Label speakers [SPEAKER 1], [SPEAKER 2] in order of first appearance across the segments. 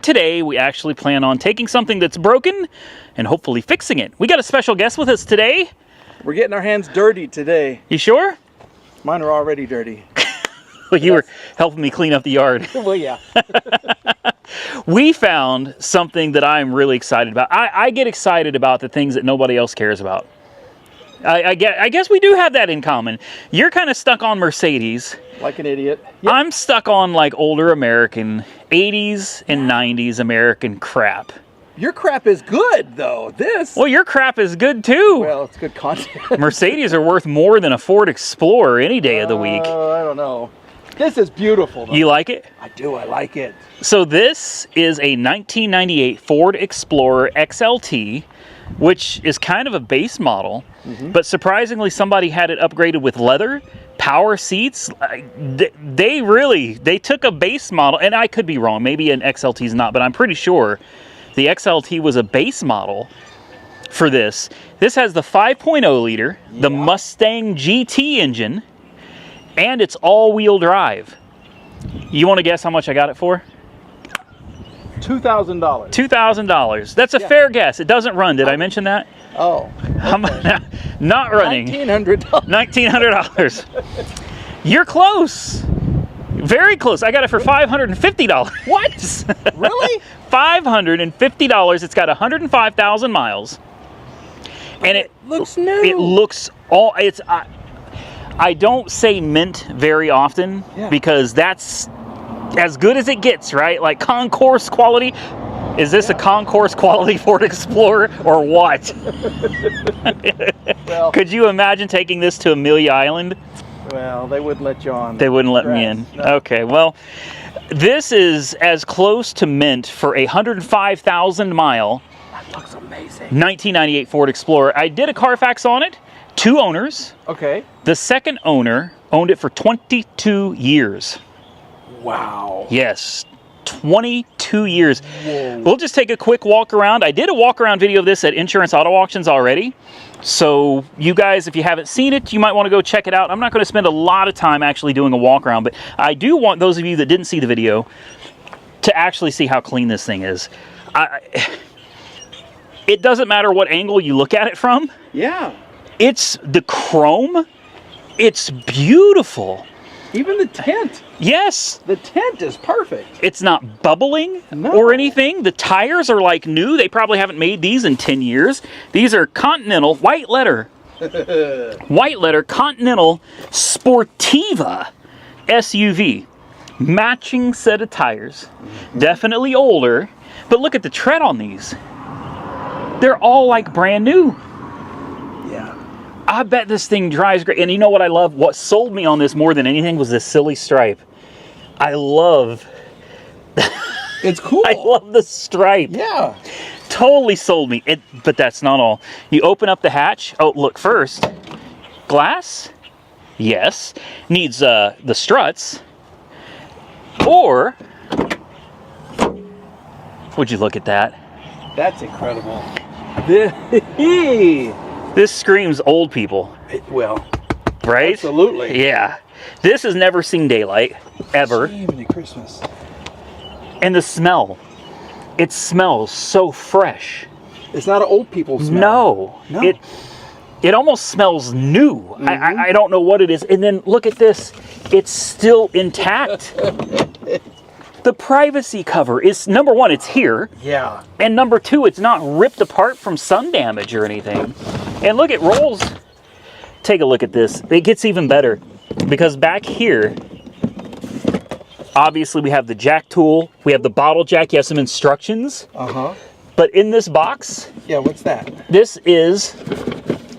[SPEAKER 1] today, we actually plan on taking something that's broken and hopefully fixing it. We got a special guest with us today.
[SPEAKER 2] We're getting our hands dirty today.
[SPEAKER 1] You sure?
[SPEAKER 2] Mine are already dirty.
[SPEAKER 1] Well, you were helping me clean up the yard.
[SPEAKER 2] Well, yeah.
[SPEAKER 1] We found something that I'm really excited about. I get excited about the things that nobody else cares about. I guess we do have that in common. You're kind of stuck on Mercedes.
[SPEAKER 2] Like an idiot. Yep.
[SPEAKER 1] I'm stuck on like older American, 80s and 90s American crap.
[SPEAKER 2] Your crap is good, though.
[SPEAKER 1] Well, your crap is good too.
[SPEAKER 2] Well, it's good content.
[SPEAKER 1] Mercedes are worth more than a Ford Explorer any day of the week.
[SPEAKER 2] I don't know. This is beautiful, though.
[SPEAKER 1] You like it?
[SPEAKER 2] I do. I like it.
[SPEAKER 1] So this is a 1998 Ford Explorer XLT, which is kind of a base model, but surprisingly somebody had it upgraded with leather, power seats. They took a base model, and I could be wrong, maybe an XLT is not, but I'm pretty sure the XLT was a base model for this. This has the 5.0 liter, the Mustang GT engine, and it's all-wheel drive. You want to guess how much I got it for?
[SPEAKER 2] $2,000.
[SPEAKER 1] $2,000. That's a fair guess. It doesn't run. Did I mention that?
[SPEAKER 2] Oh. Okay.
[SPEAKER 1] Not running.
[SPEAKER 2] $1,900.
[SPEAKER 1] $1,900. You're close. Very close. I got it for $550.
[SPEAKER 2] What? Really?
[SPEAKER 1] $550. It's got 105,000 miles. And it
[SPEAKER 2] looks new.
[SPEAKER 1] It looks all. It's. I don't say mint very often because that's as good as it gets, right? Like concourse quality. Is this a concourse quality Ford Explorer or what?
[SPEAKER 2] Well,
[SPEAKER 1] could you imagine taking this to Amelia Island?
[SPEAKER 2] Well, they wouldn't let you on.
[SPEAKER 1] They wouldn't let me in. No. Okay, well, this is as close to mint for a 105,000 mile.
[SPEAKER 2] That looks amazing.
[SPEAKER 1] 1998 Ford Explorer. I did a Carfax on it. 2 owners.
[SPEAKER 2] Okay.
[SPEAKER 1] The second owner owned it for 22 years.
[SPEAKER 2] Wow.
[SPEAKER 1] Yes, 22 years.
[SPEAKER 2] Whoa.
[SPEAKER 1] We'll just take a quick walk around. I did a walk around video of this at Insurance Auto Auctions already. So you guys, if you haven't seen it, you might want to go check it out. I'm not going to spend a lot of time actually doing a walk around, but I do want those of you that didn't see the video to actually see how clean this thing is. It doesn't matter what angle you look at it from.
[SPEAKER 2] Yeah.
[SPEAKER 1] It's the chrome. It's beautiful.
[SPEAKER 2] Even the tint.
[SPEAKER 1] Yes.
[SPEAKER 2] The tint is perfect.
[SPEAKER 1] It's not bubbling or anything. The tires are like new. They probably haven't made these in 10 years. These are Continental white letter. White letter Continental Sportiva SUV. Matching set of tires. Definitely older. But look at the tread on these. They're all like brand new.
[SPEAKER 2] Yeah.
[SPEAKER 1] I bet this thing drives great. And you know what I love? What sold me on this more than anything was this silly stripe. I love...
[SPEAKER 2] It's cool.
[SPEAKER 1] I love the stripe.
[SPEAKER 2] Yeah.
[SPEAKER 1] Totally sold me. But that's not all. You open up the hatch. Oh, look, first. Glass? Yes. Needs the struts. Or... Would you look at that?
[SPEAKER 2] That's incredible.
[SPEAKER 1] This screams old people.
[SPEAKER 2] Well,
[SPEAKER 1] right?
[SPEAKER 2] Absolutely.
[SPEAKER 1] Yeah. This has never seen daylight, ever.
[SPEAKER 2] Even at Christmas.
[SPEAKER 1] And the smell. It smells so fresh.
[SPEAKER 2] It's not an old people smell.
[SPEAKER 1] No. It almost smells new. I don't know what it is. And then look at this. It's still intact. The privacy cover is, number one, it's here.
[SPEAKER 2] Yeah.
[SPEAKER 1] And number two, it's not ripped apart from sun damage or anything. And look, it rolls. Take a look at this. It gets even better because back here, obviously we have the jack tool. We have the bottle jack. You have some instructions.
[SPEAKER 2] Uh-huh.
[SPEAKER 1] But in this box.
[SPEAKER 2] Yeah, what's that?
[SPEAKER 1] This is,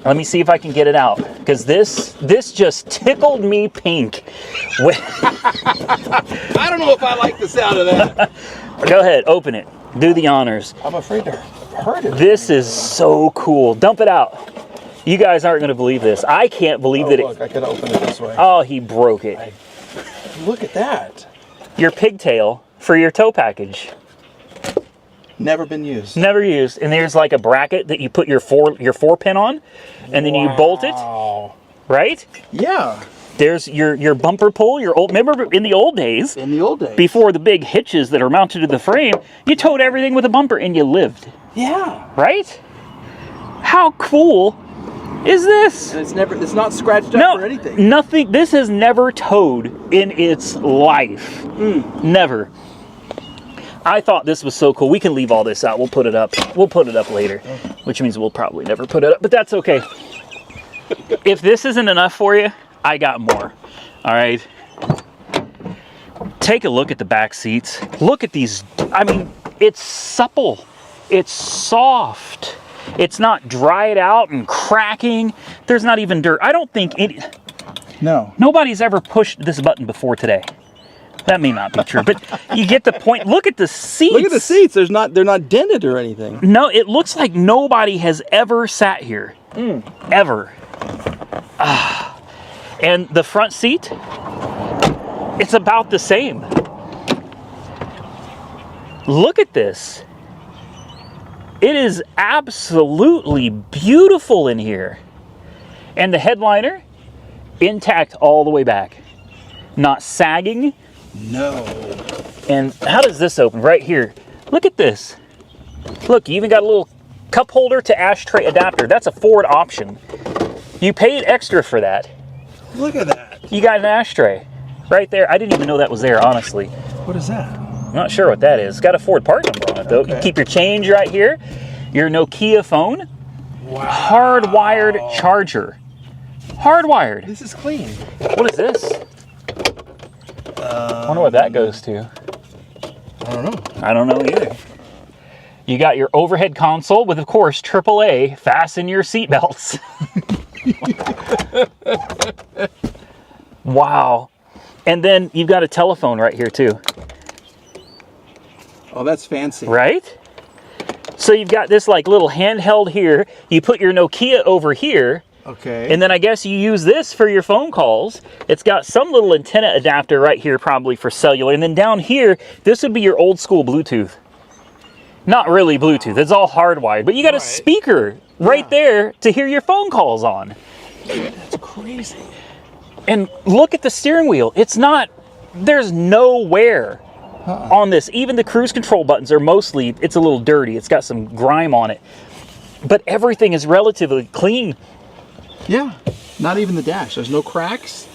[SPEAKER 1] let me see if I can get it out. Because this just tickled me pink.
[SPEAKER 2] I don't know if I like the sound of that.
[SPEAKER 1] Go ahead, open it. Do the honors.
[SPEAKER 2] I'm afraid to hurt it.
[SPEAKER 1] This is so cool. Dump it out. You guys aren't going to believe this. I can't believe that
[SPEAKER 2] look, I could open it this way.
[SPEAKER 1] Oh, he broke it.
[SPEAKER 2] Look at that.
[SPEAKER 1] Your pigtail for your tow package.
[SPEAKER 2] Never been used.
[SPEAKER 1] Never used. And there's like a bracket that you put your four pin on, and then you bolt it. Right?
[SPEAKER 2] Yeah.
[SPEAKER 1] There's your bumper pull, remember in the old days, before the big hitches that are mounted to the frame, you towed everything with a bumper and you lived.
[SPEAKER 2] Yeah.
[SPEAKER 1] Right? How cool is this?
[SPEAKER 2] And it's not scratched up or anything.
[SPEAKER 1] Nothing. This has never towed in its life. Never. I thought this was so cool. We can leave all this out. We'll put it up. We'll put it up later, which means we'll probably never put it up, but that's okay. If this isn't enough for you, I got more. All right. Take a look at the back seats. Look at these. I mean, it's supple. It's soft. It's not dried out and cracking. There's not even dirt. I don't think nobody's ever pushed this button before today. That may not be true, but you get the point. Look at the seats.
[SPEAKER 2] Look at the seats. They're not dented or anything.
[SPEAKER 1] No, it looks like nobody has ever sat here. Ever. And the front seat, it's about the same. Look at this. It is absolutely beautiful in here. And the headliner, intact all the way back. Not sagging.
[SPEAKER 2] No.
[SPEAKER 1] And how does this open? Right here. Look at this. Look, you even got a little cup holder to ashtray adapter. That's a Ford option. You paid extra for that.
[SPEAKER 2] Look at that.
[SPEAKER 1] You got an ashtray right there. I didn't even know that was there, honestly.
[SPEAKER 2] What is that?
[SPEAKER 1] I'm not sure what that is. It's got a Ford part number on it, though.
[SPEAKER 2] Okay.
[SPEAKER 1] You keep your change right here. Your Nokia phone.
[SPEAKER 2] Wow.
[SPEAKER 1] Hardwired charger. Hardwired.
[SPEAKER 2] This is clean.
[SPEAKER 1] What is this? I wonder what that goes to.
[SPEAKER 2] I don't know.
[SPEAKER 1] I don't know either. You got your overhead console with, of course, AAA. Fasten your seatbelts. Wow. And then you've got a telephone right here, too.
[SPEAKER 2] Oh, that's fancy.
[SPEAKER 1] Right? So you've got this like little handheld here. You put your Nokia over here.
[SPEAKER 2] Okay.
[SPEAKER 1] And then I guess you use this for your phone calls. It's got some little antenna adapter right here, probably for cellular. And then down here, this would be your old school Bluetooth. Not really Bluetooth. It's all hardwired. But you got a speaker right there to hear your phone calls on.
[SPEAKER 2] That's crazy.
[SPEAKER 1] And look at the steering wheel. It's not, there's no wear on this. Even the cruise control buttons are mostly, it's a little dirty. It's got some grime on it. But everything is relatively clean.
[SPEAKER 2] Yeah. Not even the dash. There's no cracks.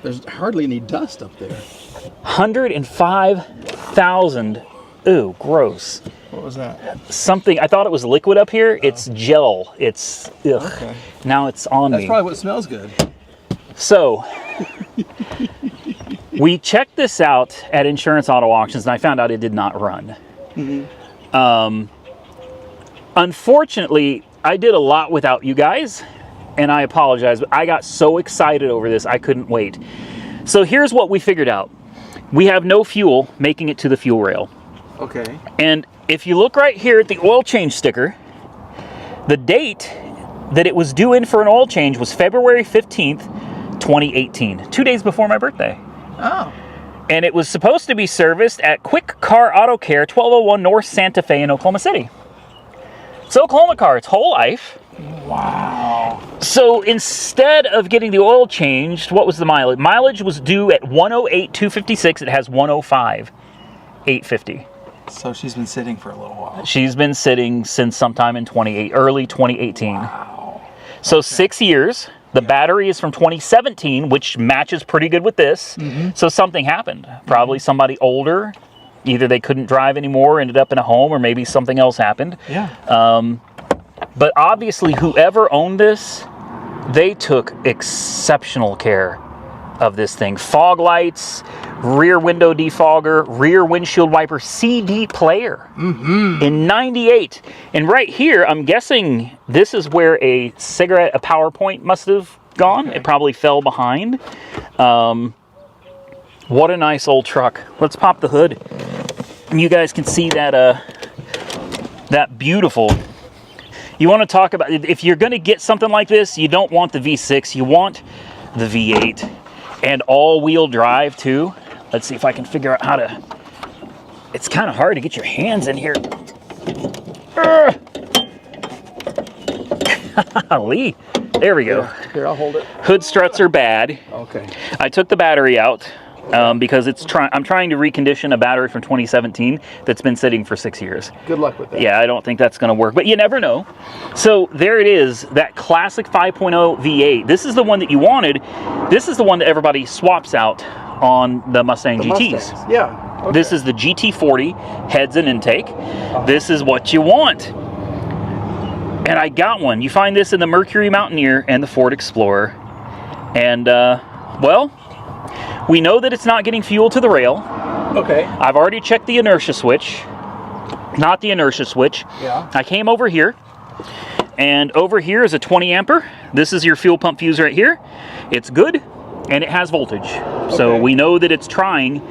[SPEAKER 2] There's hardly any dust up there.
[SPEAKER 1] 105,000. Ooh, gross.
[SPEAKER 2] What was that?
[SPEAKER 1] Something, I thought it was liquid up here. It's gel. It's, ugh.
[SPEAKER 2] Okay.
[SPEAKER 1] Now it's on
[SPEAKER 2] That's
[SPEAKER 1] me.
[SPEAKER 2] probably what smells good.
[SPEAKER 1] So, we checked this out at Insurance Auto Auctions, and I found out it did not run. Unfortunately, I did a lot without you guys, and I apologize, but I got so excited over this, I couldn't wait. So here's what we figured out. We have no fuel making it to the fuel rail.
[SPEAKER 2] Okay.
[SPEAKER 1] And if you look right here at the oil change sticker, the date that it was due in for an oil change was February 15th, 2018, 2 days before my birthday.
[SPEAKER 2] Oh.
[SPEAKER 1] And it was supposed to be serviced at Quick Car Auto Care, 1201 North Santa Fe in Oklahoma City. It's Oklahoma car, its whole life.
[SPEAKER 2] Wow.
[SPEAKER 1] So instead of getting the oil changed, what was the mileage? Mileage was due at 108,256. It has 105,850.
[SPEAKER 2] So she's been sitting for a little while.
[SPEAKER 1] She's been sitting since sometime in early 2018.
[SPEAKER 2] Wow.
[SPEAKER 1] So 6 years. The battery is from 2017, which matches pretty good with this. So something happened. Probably somebody older. Either they couldn't drive anymore, ended up in a home, or maybe something else happened.
[SPEAKER 2] Yeah.
[SPEAKER 1] But obviously, whoever owned this, they took exceptional care of this thing. Fog lights, rear window defogger, rear windshield wiper, CD player in 98. And right here, I'm guessing this is where a power point must have gone. Okay. It probably fell behind. What a nice old truck. Let's pop the hood. And you guys can see that, that beautiful. You want to talk about, if you're going to get something like this, you don't want the V6, you want the V8. And all-wheel drive, too. Let's see if I can figure out how to... It's kind of hard to get your hands in here. Golly. There we go.
[SPEAKER 2] Here, I'll hold it.
[SPEAKER 1] Hood struts are bad.
[SPEAKER 2] Okay. Okay.
[SPEAKER 1] I took the battery out because I'm trying to recondition a battery from 2017 that's been sitting for 6 years.
[SPEAKER 2] Good luck with that.
[SPEAKER 1] Yeah, I don't think that's going to work, but you never know. So there it is, that classic 5.0 V8. This is the one that you wanted. This is the one that everybody swaps out on the Mustang GTs.
[SPEAKER 2] Mustangs. Yeah. Okay.
[SPEAKER 1] This is the GT40 heads and intake. This is what you want. And I got one. You find this in the Mercury Mountaineer and the Ford Explorer. And, well, we know that it's not getting fuel to the rail.
[SPEAKER 2] Okay.
[SPEAKER 1] I've already checked the inertia switch. Not the inertia switch.
[SPEAKER 2] Yeah.
[SPEAKER 1] I came over here. And over here is a 20 ampere. This is your fuel pump fuse right here. It's good. And it has voltage. So we know that it's trying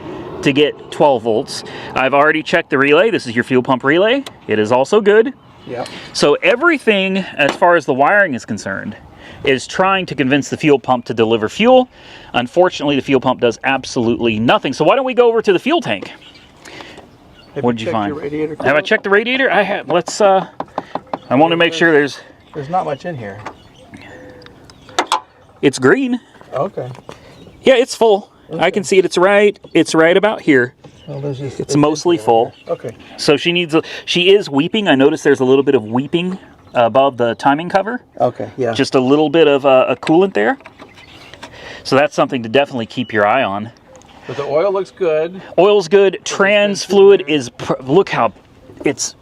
[SPEAKER 1] to get 12 volts. I've already checked the relay. This is your fuel pump relay. It is also good.
[SPEAKER 2] Yeah.
[SPEAKER 1] So everything, as far as the wiring is concerned, is trying to convince the fuel pump to deliver fuel. Unfortunately, the fuel pump does absolutely nothing. So why don't we go over to the fuel tank? What did you find?
[SPEAKER 2] Your radiator
[SPEAKER 1] have I checked the radiator? I have. Let's. I want to make sure there's
[SPEAKER 2] not much in here.
[SPEAKER 1] It's green.
[SPEAKER 2] Okay.
[SPEAKER 1] Yeah, it's full. Okay. I can see it. It's right about here.
[SPEAKER 2] Well,
[SPEAKER 1] it's mostly full.
[SPEAKER 2] Okay.
[SPEAKER 1] So she is weeping. I noticed there's a little bit of weeping above the timing cover.
[SPEAKER 2] Okay, yeah.
[SPEAKER 1] Just a little bit of a coolant there. So that's something to definitely keep your eye on.
[SPEAKER 2] But the oil looks good.
[SPEAKER 1] Oil's good. Trans fluid is, look how, it's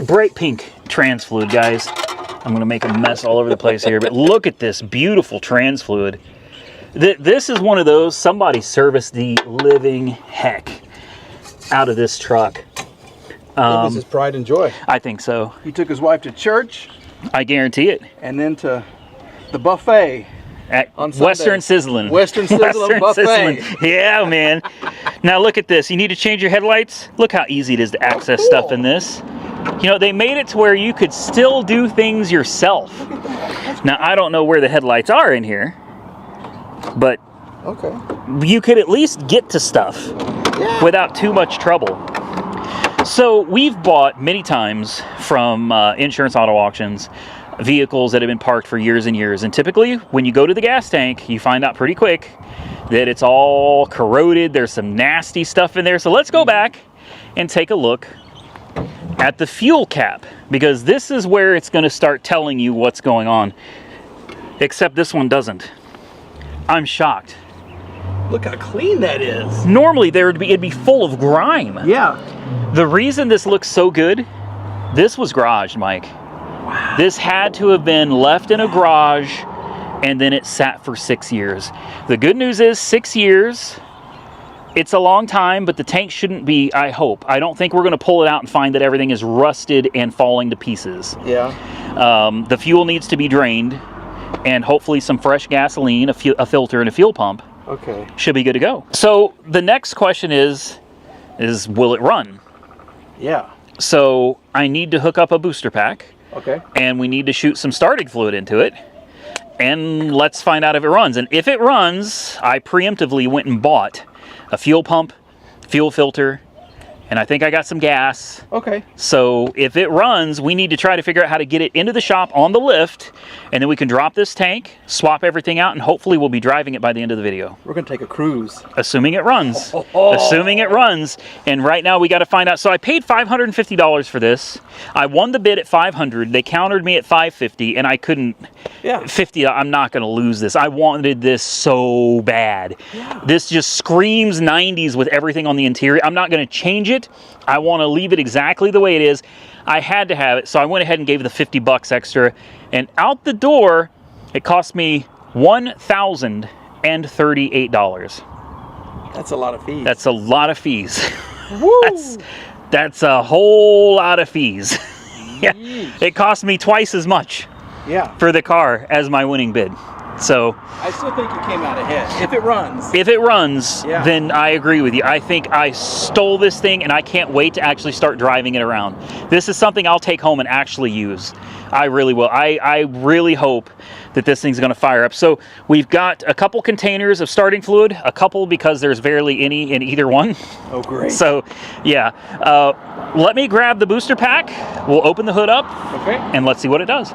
[SPEAKER 1] bright pink trans fluid, guys. I'm going to make a mess all over the place here, but look at this beautiful trans fluid. This is one of those, somebody serviced the living heck out of this truck.
[SPEAKER 2] This is pride and joy.
[SPEAKER 1] I think so.
[SPEAKER 2] He took his wife to church.
[SPEAKER 1] I guarantee it.
[SPEAKER 2] And then to the buffet.
[SPEAKER 1] At
[SPEAKER 2] on Sunday.
[SPEAKER 1] Western Sizzlin'.
[SPEAKER 2] Western Sizzlin' buffet.
[SPEAKER 1] Sizzlin'. Yeah, man. Now look at this. You need to change your headlights. Look how easy it is to access stuff in this. You know, they made it to where you could still do things yourself. Now, I don't know where the headlights are in here, but you could at least get to stuff without too much trouble. So we've bought many times from insurance auto auctions vehicles that have been parked for years and years, and typically when you go to the gas tank you find out pretty quick that it's all corroded. There's some nasty stuff in there. So let's go back and take a look at the fuel cap, because this is where it's going to start telling you what's going on, except this one doesn't. I'm shocked.
[SPEAKER 2] Look how clean that is.
[SPEAKER 1] Normally it'd be full of grime.
[SPEAKER 2] Yeah.
[SPEAKER 1] The reason this looks so good, this was garaged, Mike. Wow. This had to have been left in a garage and then it sat for 6 years. The good news is 6 years, it's a long time, but the tank shouldn't be, I hope. I don't think we're going to pull it out and find that everything is rusted and falling to pieces.
[SPEAKER 2] Yeah.
[SPEAKER 1] The fuel needs to be drained, and hopefully some fresh gasoline, a filter, and a fuel pump.
[SPEAKER 2] Okay.
[SPEAKER 1] Should be good to go. So the next question is will it run?
[SPEAKER 2] Yeah.
[SPEAKER 1] So I need to hook up a booster pack.
[SPEAKER 2] Okay.
[SPEAKER 1] And we need to shoot some starting fluid into it. And let's find out if it runs. And if it runs, I preemptively went and bought a fuel pump, fuel filter, and I think I got some gas.
[SPEAKER 2] Okay.
[SPEAKER 1] So if it runs, we need to try to figure out how to get it into the shop on the lift, and then we can drop this tank, swap everything out, and hopefully we'll be driving it by the end of the video.
[SPEAKER 2] We're going to take a cruise.
[SPEAKER 1] Assuming it runs. Assuming it runs. And right now we got to find out. So I paid $550 for this. I won the bid at $500. They countered me at $550, and I couldn't.
[SPEAKER 2] Yeah.
[SPEAKER 1] $50. I'm not going to lose this. I wanted this so bad. Yeah. This just screams 90s with everything on the interior. I'm not going to change it. I want to leave it exactly the way it is. I had to have it, so I went ahead and gave the $50 extra. And out the door, it cost me $1,038.
[SPEAKER 2] That's a lot of fees.
[SPEAKER 1] That's a lot of fees.
[SPEAKER 2] Woo!
[SPEAKER 1] That's a whole lot of fees. Yeah, it cost me twice as much.
[SPEAKER 2] Yeah.
[SPEAKER 1] For the car as my winning bid. So
[SPEAKER 2] I still think you came out ahead. If it runs.
[SPEAKER 1] If it runs, then I agree with you. I think I stole this thing, and I can't wait to actually start driving it around. This is something I'll take home and actually use. I really will. I really hope that this thing's going to fire up. So we've got a couple containers of starting fluid, a couple because there's barely any in either one.
[SPEAKER 2] Oh, great.
[SPEAKER 1] So, yeah. Let me grab the booster pack. We'll open the hood up,
[SPEAKER 2] okay,
[SPEAKER 1] and let's see what it does.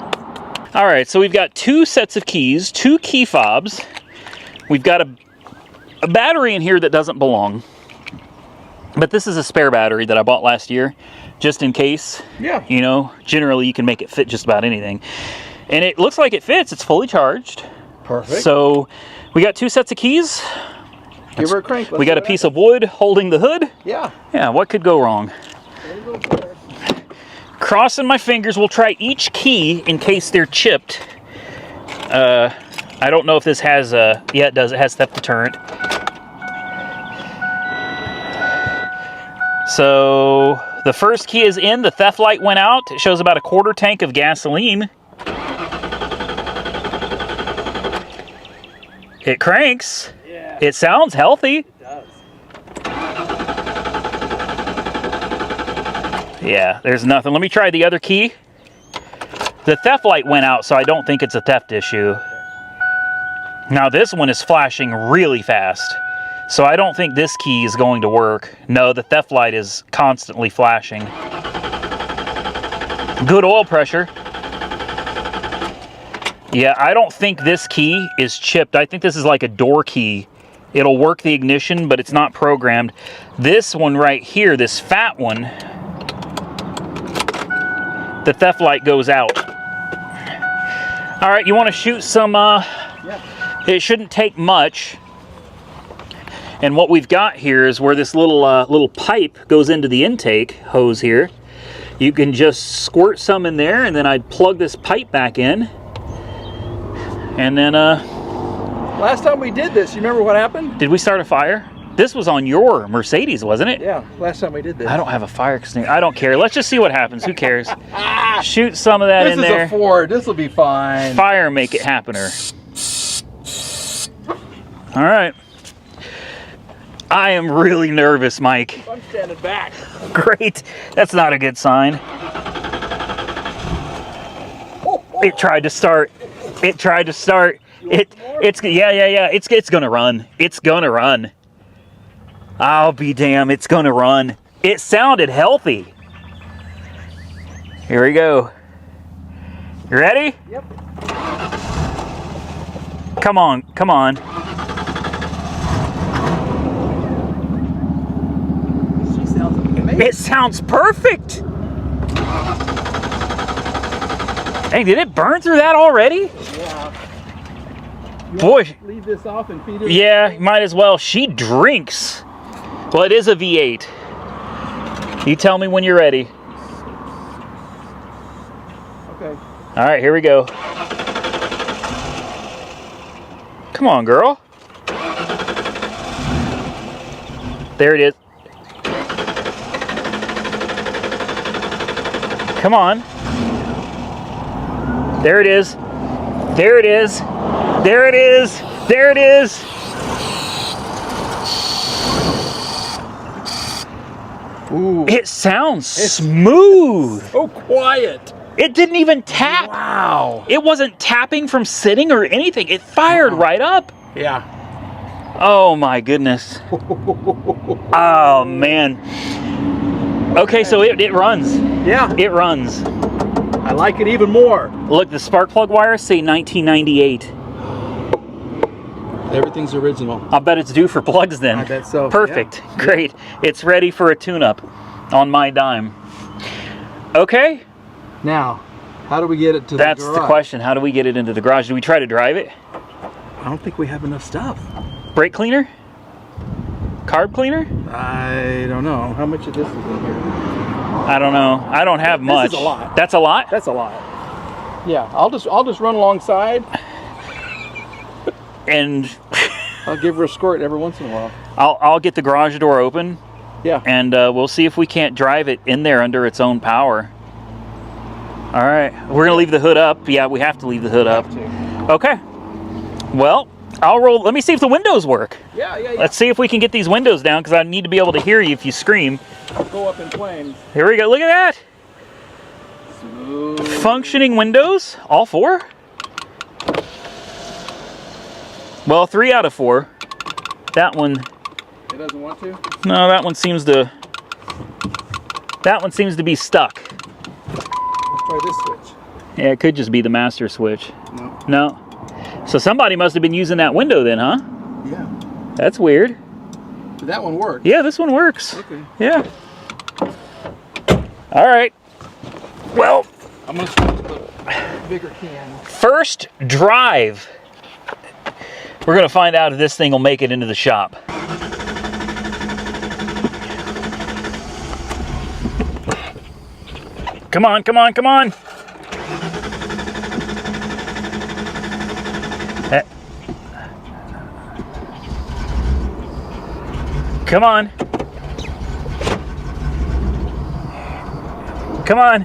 [SPEAKER 1] All right, so we've got 2 sets of keys, 2 key fobs. We've got a battery in here that doesn't belong. But this is a spare battery that I bought last year, just in case.
[SPEAKER 2] Yeah.
[SPEAKER 1] You know, generally you can make it fit just about anything. And it looks like it fits. It's fully charged.
[SPEAKER 2] Perfect.
[SPEAKER 1] So we got 2 sets of keys.
[SPEAKER 2] Give her a crank.
[SPEAKER 1] We got a piece of wood holding the hood.
[SPEAKER 2] Yeah.
[SPEAKER 1] Yeah, what could go wrong? Crossing my fingers, we'll try each key in case they're chipped. I don't know if this has yeah, it does. It has theft deterrent. So the first key is in. The theft light went out. It shows about a 1/4 tank of gasoline. It cranks.
[SPEAKER 2] Yeah.
[SPEAKER 1] It sounds healthy.
[SPEAKER 2] It does.
[SPEAKER 1] Yeah, there's nothing. Let me try the other key. The theft light went out, so I don't think it's a theft issue. Now this one is flashing really fast, so I don't think this key is going to work. No, the theft light is constantly flashing. Good oil pressure. Yeah, I don't think this key is chipped. I think this is like a door key. It'll work the ignition, but it's not programmed. This one right here, this fat one, the theft light goes out. All right, you want to shoot some,
[SPEAKER 2] Yeah.
[SPEAKER 1] it shouldn't take much. And what we've got here is where this little pipe goes into the intake hose here. You can just squirt some in there, and then I'd plug this pipe back in. And then,
[SPEAKER 2] Last time we did this, you remember what happened?
[SPEAKER 1] did we start a fire? This was on your Mercedes, wasn't it?
[SPEAKER 2] Yeah, last time we did this.
[SPEAKER 1] I don't have a fire extinguisher. I don't care. Let's just see what happens. Who cares? Shoot some of that
[SPEAKER 2] This
[SPEAKER 1] in
[SPEAKER 2] is
[SPEAKER 1] there.
[SPEAKER 2] a Ford. This will be fine.
[SPEAKER 1] Fire, make it happener. All right. I am really nervous, Mike.
[SPEAKER 2] I'm standing back.
[SPEAKER 1] Great. That's not a good sign. It tried to start. It tried to start. It's yeah. It's gonna run. It's gonna run. I'll be damned. It's gonna run. It sounded healthy. Here we go. You ready?
[SPEAKER 2] Yep.
[SPEAKER 1] Come on, come on.
[SPEAKER 2] She sounds amazing.
[SPEAKER 1] It sounds perfect. Hey, did it burn through that already?
[SPEAKER 2] Yeah. You
[SPEAKER 1] Boy.
[SPEAKER 2] want to leave this off and feed it?
[SPEAKER 1] Yeah, might as well. She drinks. Well, it is a V8. You tell me when you're ready.
[SPEAKER 2] Okay.
[SPEAKER 1] All right, here we go. Come on, girl. There it is. Come on. There it is. There it is. There it is. There it is.
[SPEAKER 2] Ooh.
[SPEAKER 1] It sounds smooth.
[SPEAKER 2] So quiet.
[SPEAKER 1] It didn't even tap.
[SPEAKER 2] Wow.
[SPEAKER 1] It wasn't tapping from sitting or anything. It fired right up.
[SPEAKER 2] Yeah.
[SPEAKER 1] Oh my goodness. Oh man. Okay, so it runs.
[SPEAKER 2] Yeah.
[SPEAKER 1] It runs.
[SPEAKER 2] I like it even more.
[SPEAKER 1] Look, the spark plug wires say 1998.
[SPEAKER 2] Everything's original.
[SPEAKER 1] I'll bet it's due for plugs then.
[SPEAKER 2] I bet so.
[SPEAKER 1] Perfect.
[SPEAKER 2] Yeah.
[SPEAKER 1] Great. It's ready for a tune-up on my dime. Okay.
[SPEAKER 2] Now, how do we get it to
[SPEAKER 1] That's
[SPEAKER 2] the garage?
[SPEAKER 1] the question. How do we get it into the garage? Do we try to drive it?
[SPEAKER 2] I don't think we have enough stuff.
[SPEAKER 1] Brake cleaner? Carb cleaner?
[SPEAKER 2] I don't know. How much of this is in here?
[SPEAKER 1] I don't know. I don't have much.
[SPEAKER 2] This is a lot.
[SPEAKER 1] That's a lot?
[SPEAKER 2] That's a lot. Yeah, I'll just run alongside.
[SPEAKER 1] And
[SPEAKER 2] I'll give her a squirt every once in a while.
[SPEAKER 1] I'll get the garage door open.
[SPEAKER 2] Yeah.
[SPEAKER 1] And we'll see if we can't drive it in there under its own power. All right. We're going to leave the hood up. Yeah, we have to leave the hood up. Okay. Well, I'll roll. Let me see if the windows work.
[SPEAKER 2] Yeah.
[SPEAKER 1] Let's see if we can get these windows down, because I need to be able to hear you if you scream.
[SPEAKER 2] I'll go up in flames.
[SPEAKER 1] Here we go. Look at that.
[SPEAKER 2] Smooth.
[SPEAKER 1] Functioning windows. All 4? Well, 3 out of 4. That one.
[SPEAKER 2] It doesn't want to?
[SPEAKER 1] No, that one seems to. That one seems to be stuck.
[SPEAKER 2] Let's try this switch.
[SPEAKER 1] Yeah, it could just be the master switch.
[SPEAKER 2] No.
[SPEAKER 1] No. So somebody must have been using that window then, huh? That's weird.
[SPEAKER 2] Did that one work?
[SPEAKER 1] Yeah, this one works.
[SPEAKER 2] Okay.
[SPEAKER 1] Yeah. All right. Well,
[SPEAKER 2] I'm gonna start with the bigger can.
[SPEAKER 1] first drive. We're gonna find out if this thing will make it into the shop. Come on, come on, come on. Come on. Come on.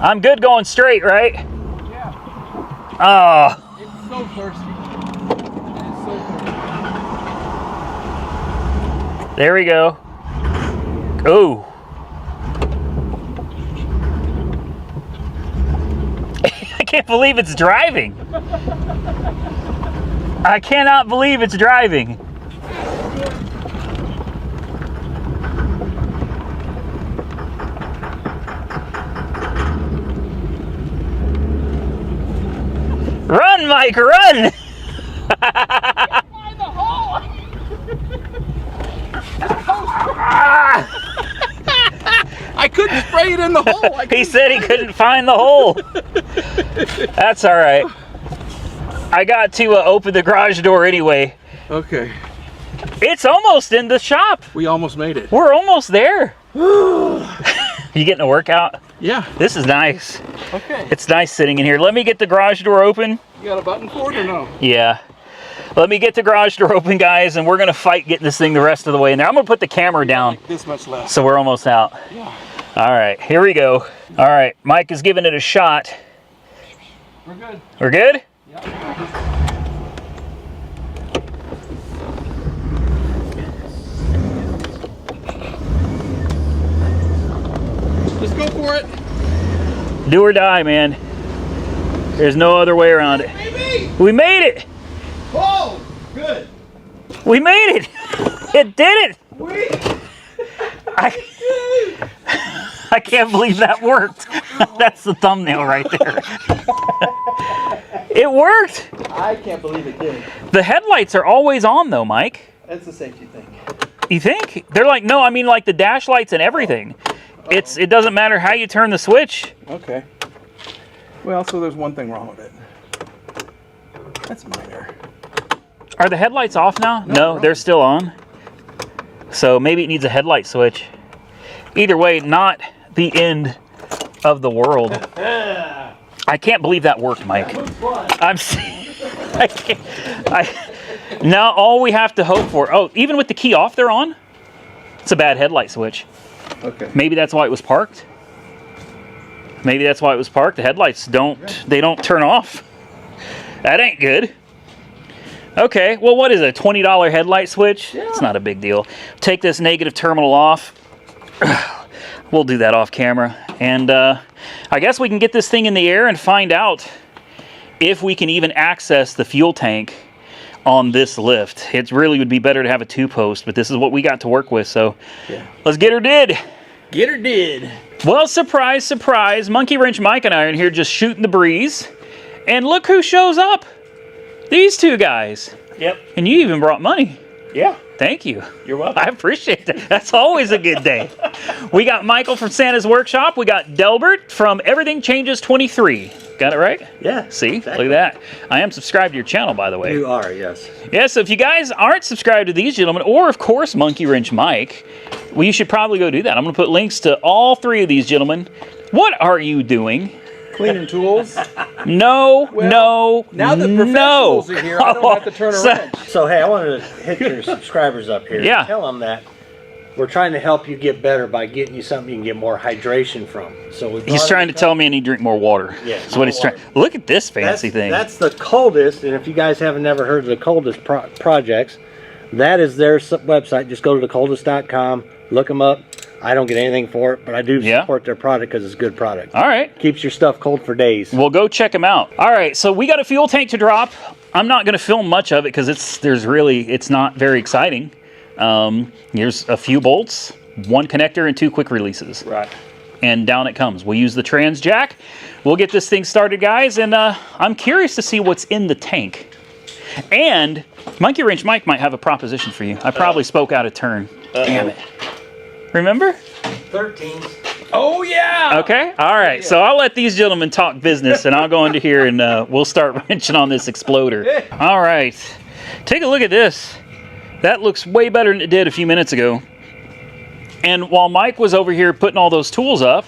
[SPEAKER 1] I'm good going straight, right?
[SPEAKER 2] Yeah.
[SPEAKER 1] Oh.
[SPEAKER 2] It's so thirsty. It's so thirsty.
[SPEAKER 1] There we go. Oh. I can't believe it's driving. I cannot believe it's driving. Run, Mike, run!
[SPEAKER 2] Find the hole. I couldn't spray it in the hole.
[SPEAKER 1] He said he couldn't find the hole. That's all right. I got to open the garage door anyway.
[SPEAKER 2] Okay.
[SPEAKER 1] It's almost in the shop.
[SPEAKER 2] We almost made it.
[SPEAKER 1] We're almost there. You getting a workout?
[SPEAKER 2] Yeah.
[SPEAKER 1] This is nice.
[SPEAKER 2] Okay.
[SPEAKER 1] It's nice sitting in here. Let me get the garage door open.
[SPEAKER 2] You got a button for it or no?
[SPEAKER 1] Yeah. Let me get the garage door open, guys, and we're going to fight getting this thing the rest of the way in there. I'm going to put the camera down.
[SPEAKER 2] Like this much left.
[SPEAKER 1] So we're almost out.
[SPEAKER 2] Yeah.
[SPEAKER 1] All right, here we go. All right, Mike is giving it a shot.
[SPEAKER 2] We're good.
[SPEAKER 1] We're good?
[SPEAKER 2] Yeah. Just go for it.
[SPEAKER 1] Do or die, man. There's no other way around it.
[SPEAKER 2] Baby!
[SPEAKER 1] We made it.
[SPEAKER 2] Oh, good.
[SPEAKER 1] We made it. It did it. I can't believe that worked. That's the thumbnail right there. It worked.
[SPEAKER 2] I can't believe it did.
[SPEAKER 1] The headlights are always on though, Mike.
[SPEAKER 2] That's a safety thing.
[SPEAKER 1] You think? They're like, no, I mean like the dash lights and everything. It doesn't matter how you turn the switch.
[SPEAKER 2] Okay. Well, so there's one thing wrong with it. That's minor.
[SPEAKER 1] Are the headlights off now? No, they're still on. So maybe it needs a headlight switch. Either way, not the end of the world. I can't believe that worked, Mike. I can't. Now all we have to hope for. Oh, even with the key off, they're on. It's a bad headlight switch.
[SPEAKER 2] Okay.
[SPEAKER 1] Maybe that's why it was parked. Maybe that's why it was parked. The headlights don't turn off. That ain't good. Okay, well, what is it, a $20 headlight switch? Yeah. It's not a big deal. Take this negative terminal off. We'll do that off camera. And I guess we can get this thing in the air and find out if we can even access the fuel tank on this lift. It really would be better to have a 2-post, but this is what we got to work with, so yeah. Let's get her did.
[SPEAKER 2] Get her did.
[SPEAKER 1] Well, surprise, surprise. Monkey Wrench Mike and I are in here just shooting the breeze. And look who shows up. These two guys.
[SPEAKER 3] Yep.
[SPEAKER 1] And you even brought money.
[SPEAKER 3] Yeah.
[SPEAKER 1] Thank you.
[SPEAKER 3] You're welcome.
[SPEAKER 1] I appreciate that. That's always a good day. We got Michael from Santa's Workshop. We got Delbert from Everything Changes 23. Got it right?
[SPEAKER 3] Yeah.
[SPEAKER 1] See?
[SPEAKER 3] Exactly.
[SPEAKER 1] Look at that. I am subscribed to your channel, by the way.
[SPEAKER 3] You are, yes.
[SPEAKER 1] Yeah, so if you guys aren't subscribed to these gentlemen, or of course Monkey Wrench Mike, well, you should probably go do that. I'm going to put links to all three of these gentlemen. What are you doing?
[SPEAKER 2] Cleaning tools.
[SPEAKER 1] No,
[SPEAKER 2] Well, now that professionals are here, I don't have to turn a wrench.
[SPEAKER 3] So, hey, I wanted to hit your subscribers up here.
[SPEAKER 1] Yeah.
[SPEAKER 3] Tell them that we're trying to help you get better by getting you something you can get more hydration from. So
[SPEAKER 1] He's trying to tell me I need to drink more water.
[SPEAKER 3] Yeah,
[SPEAKER 1] That's what he's trying. Look at this fancy thing.
[SPEAKER 3] That's the coldest, and if you guys haven't never heard of the coldest projects, that is their website. Just go to thecoldest.com, look them up. I don't get anything for it, but I do support their product because it's a good product.
[SPEAKER 1] All right.
[SPEAKER 3] Keeps your stuff cold for days.
[SPEAKER 1] Well, go check them out. All right, so we got a fuel tank to drop. I'm not going to film much of it because it's not very exciting. Here's a few bolts, one connector, and 2 quick releases.
[SPEAKER 3] Right.
[SPEAKER 1] And down it comes. We'll use the trans jack. We'll get this thing started, guys, and I'm curious to see what's in the tank. And Monkey Wrench Mike might have a proposition for you. I probably spoke out of turn. Damn it. Remember?
[SPEAKER 3] 13.
[SPEAKER 2] Oh, yeah.
[SPEAKER 1] Okay. All right. So I'll let these gentlemen talk business, and I'll go into here and we'll start wrenching on this exploder. All right. Take a look at this. That looks way better than it did a few minutes ago. And while Mike was over here putting all those tools up,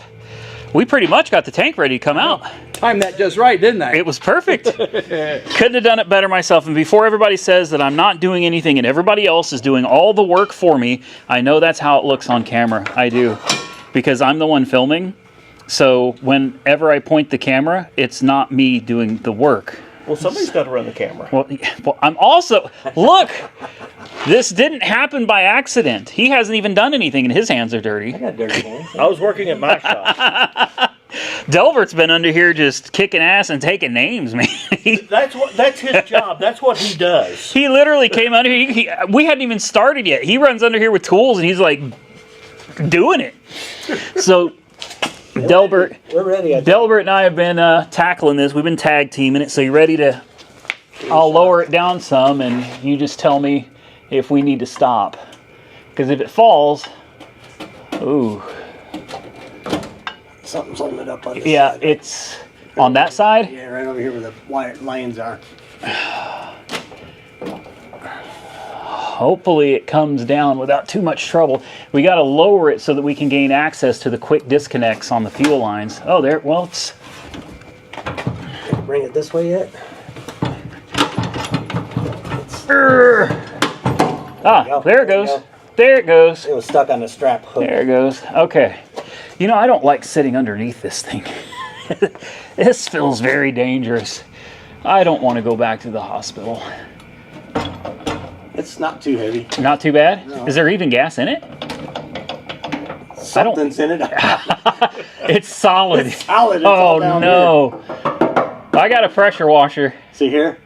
[SPEAKER 1] we pretty much got the tank ready to come out.
[SPEAKER 2] Timed that just right, didn't I?
[SPEAKER 1] It was perfect. Couldn't have done it better myself. And before everybody says that I'm not doing anything and everybody else is doing all the work for me, I know that's how it looks on camera. I do. Because I'm the one filming. So whenever I point the camera, it's not me doing the work.
[SPEAKER 4] Well, somebody's got to run the camera.
[SPEAKER 1] Well, I'm also... Look! This didn't happen by accident. He hasn't even done anything and his hands are dirty.
[SPEAKER 3] I got dirty hands.
[SPEAKER 4] I was working at my shop.
[SPEAKER 1] Delbert's been under here just kicking ass and taking names, man.
[SPEAKER 4] That's his job. That's what he does.
[SPEAKER 1] He literally came under here. We hadn't even started yet. He runs under here with tools and he's like doing it. So Delbert,
[SPEAKER 3] we're ready.
[SPEAKER 1] Delbert and I have been tackling this. We've been tag teaming it. So you ready to? I'll lower it down some, and you just tell me if we need to stop. Because if it falls, ooh.
[SPEAKER 3] Something's holding it up on this
[SPEAKER 1] Yeah,
[SPEAKER 3] side.
[SPEAKER 1] it's on that side.
[SPEAKER 3] Yeah, right over here where the wire lines are.
[SPEAKER 1] Hopefully it comes down without too much trouble. We got to lower it so that we can gain access to the quick disconnects on the fuel lines. Oh, there. Well, it's...
[SPEAKER 3] Bring it this way yet?
[SPEAKER 1] There it goes. There it goes.
[SPEAKER 3] It was stuck on the strap hook.
[SPEAKER 1] There it goes. Okay. You know, I don't like sitting underneath this thing. This feels very dangerous. I don't want to go back to the hospital.
[SPEAKER 3] It's not too heavy.
[SPEAKER 1] Not too bad?
[SPEAKER 3] No.
[SPEAKER 1] Is there even gas in it?
[SPEAKER 3] Something's in it.
[SPEAKER 1] It's solid.
[SPEAKER 3] It's solid. It's
[SPEAKER 1] Oh,
[SPEAKER 3] all down
[SPEAKER 1] no. I got a pressure washer.
[SPEAKER 3] See here?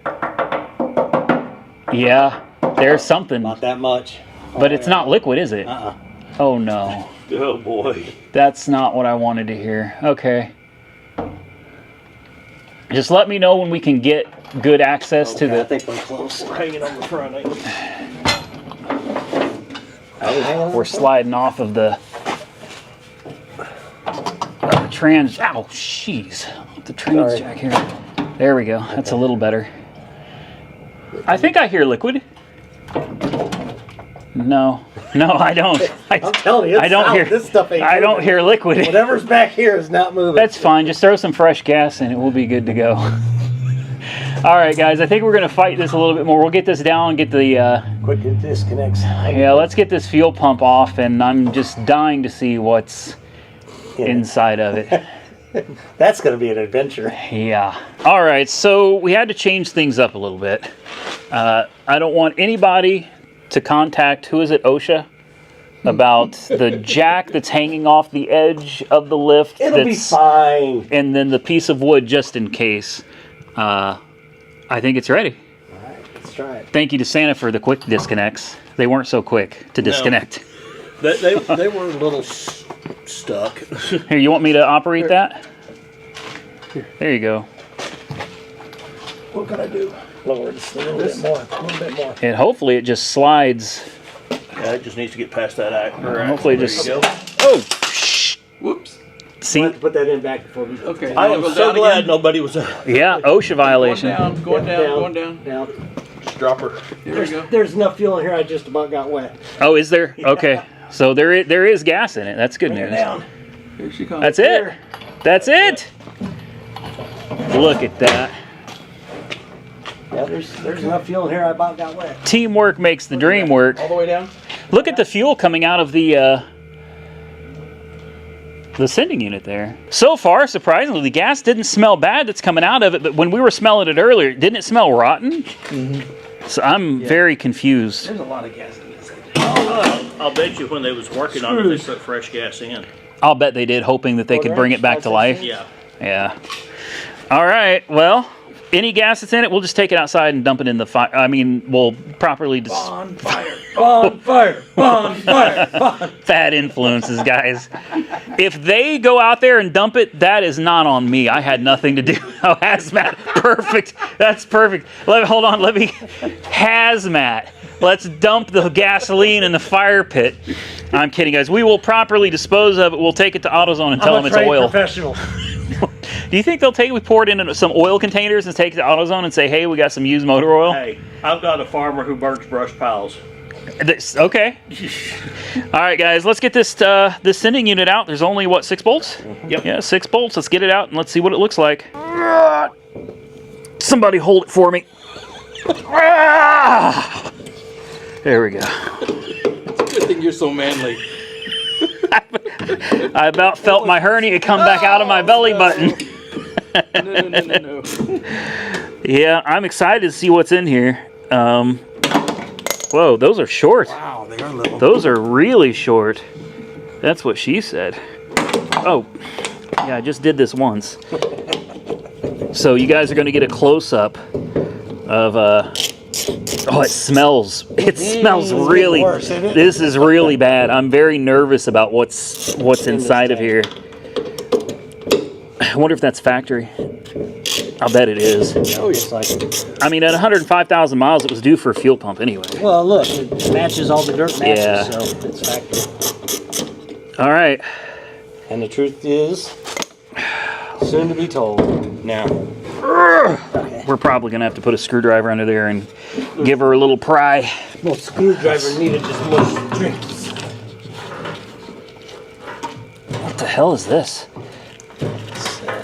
[SPEAKER 1] Yeah, there's something.
[SPEAKER 3] Not that much.
[SPEAKER 1] But it's not liquid, is it? Oh, no.
[SPEAKER 4] Oh, boy.
[SPEAKER 1] That's not what I wanted to hear. Okay. Just let me know when we can get good access to the...
[SPEAKER 3] I think we're close.
[SPEAKER 4] We're hanging on the front, ain't we?
[SPEAKER 1] We're sliding off of the trans... Ow, jeez. The trans jack here. There we go. That's a little better. I think I hear liquid. No, I don't.
[SPEAKER 3] I'm telling you,
[SPEAKER 1] I don't hear
[SPEAKER 3] this stuff. Ain't
[SPEAKER 1] I don't
[SPEAKER 3] moving.
[SPEAKER 1] hear liquid.
[SPEAKER 3] Whatever's back here is not moving.
[SPEAKER 1] That's fine. Just throw some fresh gas in it. We'll be good to go. All right, guys. I think we're going to fight this a little bit more. We'll get this down, get the...
[SPEAKER 3] Quick disconnects.
[SPEAKER 1] Yeah, let's get this fuel pump off, and I'm just dying to see what's inside of it.
[SPEAKER 3] That's going to be an adventure.
[SPEAKER 1] Yeah. All right, so we had to change things up a little bit. I don't want anybody to contact, who is it, OSHA? About the jack that's hanging off the edge of the lift.
[SPEAKER 3] It'll be fine.
[SPEAKER 1] And then the piece of wood just in case. I think it's ready.
[SPEAKER 3] All right, let's try it.
[SPEAKER 1] Thank you to Santa for the quick disconnects. They weren't so quick to disconnect.
[SPEAKER 4] They were a little stuck.
[SPEAKER 1] Here, you want me to operate that? There you go.
[SPEAKER 3] What can I do? Lower this a little bit more. A little bit more.
[SPEAKER 1] And hopefully it just slides.
[SPEAKER 4] Yeah, it just needs to get past that act.
[SPEAKER 1] Hopefully
[SPEAKER 4] There
[SPEAKER 1] just...
[SPEAKER 4] you go.
[SPEAKER 1] Oh, shh.
[SPEAKER 2] Whoops.
[SPEAKER 1] See?
[SPEAKER 3] We'll have to put that in back before we...
[SPEAKER 2] Okay.
[SPEAKER 4] I am so glad nobody was there.
[SPEAKER 1] Yeah, OSHA violation.
[SPEAKER 2] Going down.
[SPEAKER 3] Down.
[SPEAKER 4] Just drop her.
[SPEAKER 2] Here we go.
[SPEAKER 3] There's enough fuel in here. I just about got wet.
[SPEAKER 1] Oh, is there? Okay. So there is gas in it. That's good news.
[SPEAKER 3] Down.
[SPEAKER 2] Here she comes.
[SPEAKER 1] That's it. That's it. Look at that.
[SPEAKER 3] Yeah, there's enough fuel in here. I about got wet.
[SPEAKER 1] Teamwork makes the dream work.
[SPEAKER 2] All the way down?
[SPEAKER 1] Look at the fuel coming out of the sending unit there. So far, surprisingly, the gas didn't smell bad that's coming out of it, but when we were smelling it earlier, didn't it smell rotten? Mm-hmm. So I'm very confused.
[SPEAKER 2] There's a lot of gas in this.
[SPEAKER 4] I'll bet you when they was working on it, they put fresh gas in.
[SPEAKER 1] I'll bet they did, hoping that they could bring it back to life.
[SPEAKER 4] Yeah.
[SPEAKER 1] Yeah. All right. Well, any gas that's in it, we'll just take it outside and dump it in the fire. I mean, we'll properly
[SPEAKER 2] Bonfire.
[SPEAKER 3] Bonfire! Bonfire!
[SPEAKER 1] Bad influences, guys. If they go out there and dump it, that is not on me. I had nothing to do. Oh, hazmat. Perfect. That's perfect. Hold on. Let me. Hazmat. Let's dump the gasoline in the fire pit. I'm kidding, guys. We will properly dispose of it. We'll take it to AutoZone and tell them it's oil.
[SPEAKER 3] Professional.
[SPEAKER 1] Do you think they'll take it? We pour it into some oil containers and take it to AutoZone and say, "Hey, we got some used motor oil."
[SPEAKER 4] Hey, I've got a farmer who burns brush piles.
[SPEAKER 1] Okay. All right, guys. Let's get this this sending unit out. There's only what, 6 bolts?
[SPEAKER 4] Yep.
[SPEAKER 1] Yeah, 6 bolts. Let's get it out and let's see what it looks like. Somebody hold it for me. There we go.
[SPEAKER 2] Good thing you're so manly.
[SPEAKER 1] I about felt my hernia come back out of my belly button.
[SPEAKER 2] No.
[SPEAKER 1] Yeah, I'm excited to see what's in here. Whoa, those are short.
[SPEAKER 2] Wow, they are little.
[SPEAKER 1] Those are really short. That's what she said. Oh, yeah, I just did this once. So you guys are going to get a close-up of... oh, it smells. It smells really...
[SPEAKER 3] Worse, isn't it?
[SPEAKER 1] This is really bad. I'm very nervous about what's inside of here. I wonder if that's factory. I'll bet it is.
[SPEAKER 3] Oh, it's like,
[SPEAKER 1] I mean, at 105,000 miles, it was due for a fuel pump anyway.
[SPEAKER 3] well, look, it matches all the dirt matches,
[SPEAKER 1] Yeah.
[SPEAKER 3] so it's factory.
[SPEAKER 1] All right.
[SPEAKER 3] And the truth is, soon to be told. Now,
[SPEAKER 1] We're probably going to have to put a screwdriver under there and give her a little pry.
[SPEAKER 3] no screwdriver needed, just more strings.
[SPEAKER 1] What the hell is this?